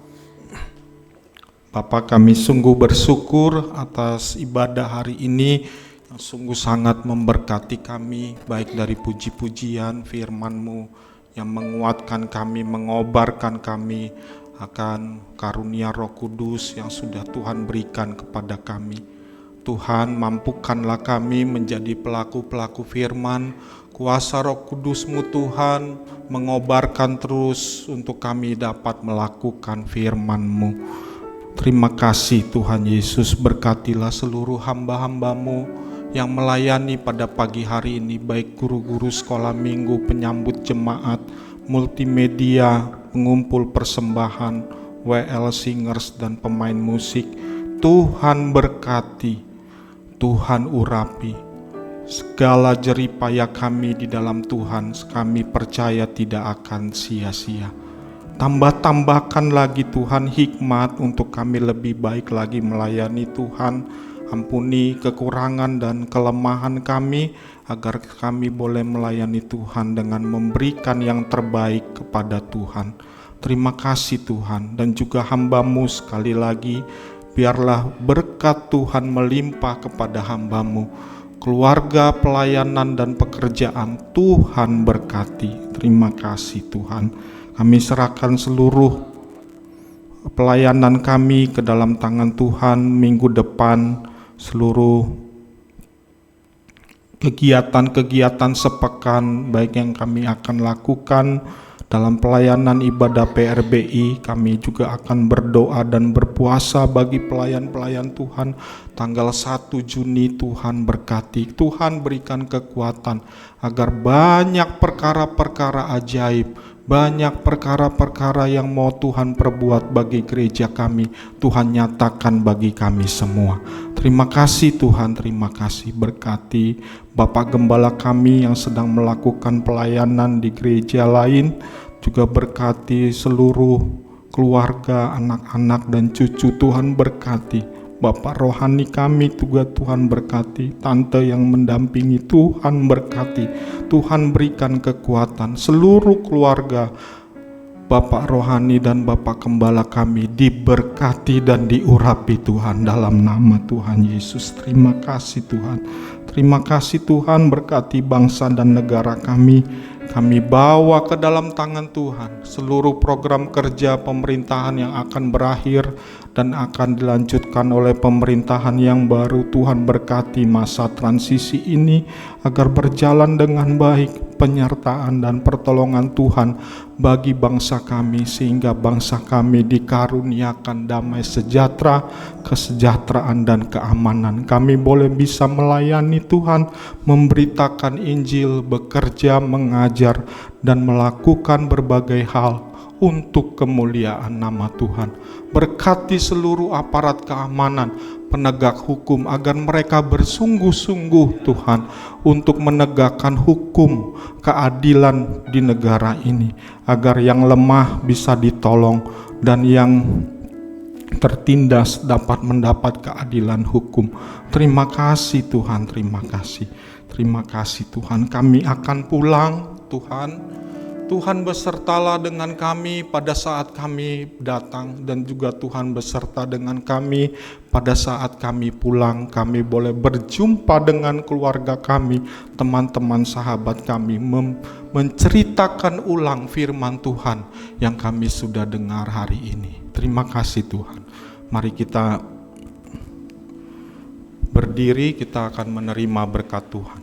Bapa, kami sungguh bersyukur atas ibadah hari ini yang sungguh sangat memberkati kami, baik dari puji-pujian firman-Mu yang menguatkan kami, mengobarkan kami akan karunia Roh Kudus yang sudah Tuhan berikan kepada kami. Tuhan, mampukanlah kami menjadi pelaku-pelaku firman. Kuasa Roh Kudus-Mu Tuhan mengobarkan terus untuk kami dapat melakukan firman-Mu. Terima kasih Tuhan Yesus, berkatilah seluruh hamba-hamba-Mu yang melayani pada pagi hari ini, baik guru-guru sekolah minggu, penyambut jemaat, multimedia, pengumpul persembahan, WL singers dan pemain musik. Tuhan berkati, Tuhan urapi segala jeripaya kami di dalam Tuhan. Kami percaya tidak akan sia-sia. Tambahkan lagi Tuhan hikmat untuk kami lebih baik lagi melayani Tuhan. Ampuni kekurangan dan kelemahan kami, agar kami boleh melayani Tuhan dengan memberikan yang terbaik kepada Tuhan. Terima kasih Tuhan, dan juga hamba-Mu sekali lagi, biarlah berkat Tuhan melimpah kepada hamba-Mu. Keluarga, pelayanan, dan pekerjaan Tuhan berkati. Terima kasih Tuhan. Kami serahkan seluruh pelayanan kami ke dalam tangan Tuhan minggu depan. Seluruh kegiatan-kegiatan sepekan baik yang kami akan lakukan dalam pelayanan ibadah PRBI, kami juga akan berdoa dan berpuasa bagi pelayan-pelayan Tuhan. Tanggal 1 Juni Tuhan berkati, Tuhan berikan kekuatan agar banyak perkara-perkara ajaib, banyak perkara-perkara yang mau Tuhan perbuat bagi gereja kami, Tuhan nyatakan bagi kami semua. Terima kasih Tuhan, terima kasih. Berkati Bapak Gembala kami yang sedang melakukan pelayanan di gereja lain, juga berkati seluruh keluarga, anak-anak dan cucu. Tuhan berkati Bapak rohani kami juga, Tuhan berkati. Tante yang mendampingi, Tuhan berkati. Tuhan berikan kekuatan. Seluruh keluarga Bapak rohani dan Bapak Gembala kami diberkati dan diurapi Tuhan, dalam nama Tuhan Yesus. Terima kasih Tuhan. Terima kasih Tuhan, berkati bangsa dan negara kami. Kami bawa ke dalam tangan Tuhan seluruh program kerja pemerintahan yang akan berakhir dan akan dilanjutkan oleh pemerintahan yang baru. Tuhan berkati masa transisi ini agar berjalan dengan baik, penyertaan dan pertolongan Tuhan bagi bangsa kami, sehingga bangsa kami dikaruniakan damai sejahtera, kesejahteraan dan keamanan. Kami boleh bisa melayani Tuhan, memberitakan Injil, bekerja, mengajar dan melakukan berbagai hal untuk kemuliaan nama Tuhan. Berkati seluruh aparat keamanan, penegak hukum, agar mereka bersungguh-sungguh Tuhan untuk menegakkan hukum keadilan di negara ini, agar yang lemah bisa ditolong dan yang tertindas dapat mendapat keadilan hukum. Terima kasih Tuhan, terima kasih. Terima kasih Tuhan. Kami akan pulang Tuhan. Tuhan besertalah dengan kami pada saat kami datang, dan juga Tuhan beserta dengan kami pada saat kami pulang. Kami boleh berjumpa dengan keluarga kami, teman-teman sahabat kami, menceritakan ulang firman Tuhan yang kami sudah dengar hari ini. Terima kasih Tuhan. Mari kita berdiri, kita akan menerima berkat Tuhan.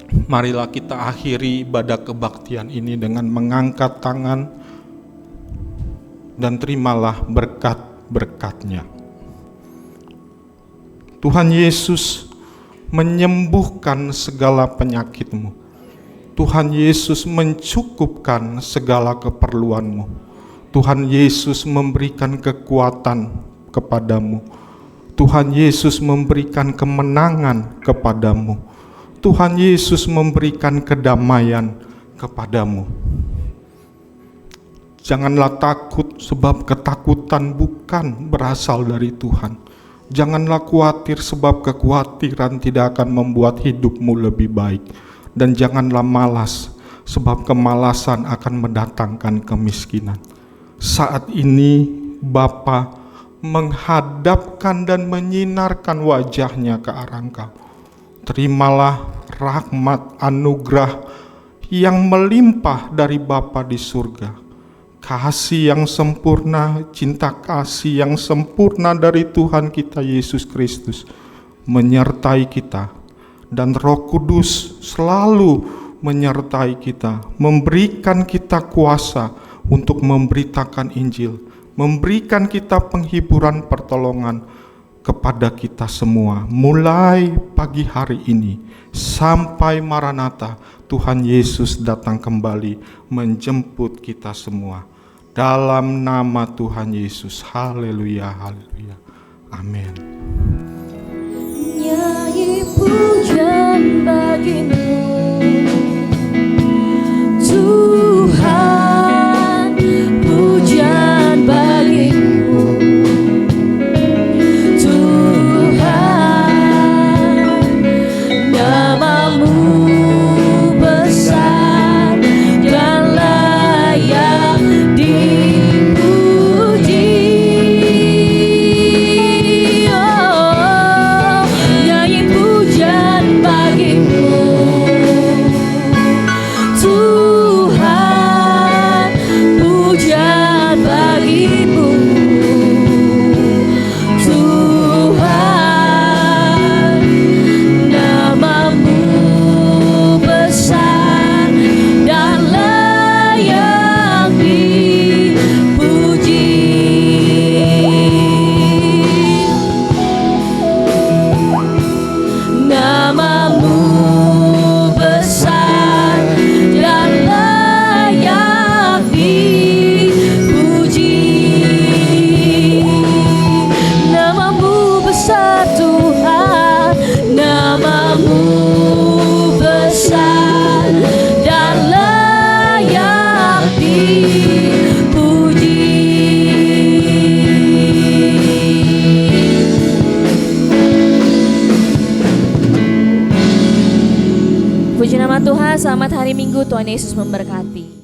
Marilah kita akhiri ibadah kebaktian ini dengan mengangkat tangan dan terimalah berkat-berkat-Nya. Tuhan Yesus menyembuhkan segala penyakitmu. Tuhan Yesus mencukupkan segala keperluanmu. Tuhan Yesus memberikan kekuatan kepadamu. Tuhan Yesus memberikan kemenangan kepadamu. Tuhan Yesus memberikan kedamaian kepadamu. Janganlah takut, sebab ketakutan bukan berasal dari Tuhan. Janganlah khawatir, sebab kekhawatiran tidak akan membuat hidupmu lebih baik. Dan janganlah malas, sebab kemalasan akan mendatangkan kemiskinan. Saat ini Bapa menghadapkan dan menyinarkan wajah-Nya ke arah engkau. Terimalah rahmat anugerah yang melimpah dari Bapa di surga. Kasih yang sempurna, cinta kasih yang sempurna dari Tuhan kita Yesus Kristus menyertai kita. Dan Roh Kudus selalu menyertai kita, memberikan kita kuasa untuk memberitakan Injil, memberikan kita penghiburan pertolongan kepada kita semua, mulai pagi hari ini sampai Maranatha, Tuhan Yesus datang kembali menjemput kita semua. Dalam nama Tuhan Yesus, haleluya, haleluya, amin. Puji nama Tuhan, selamat hari Minggu, Tuhan Yesus memberkati.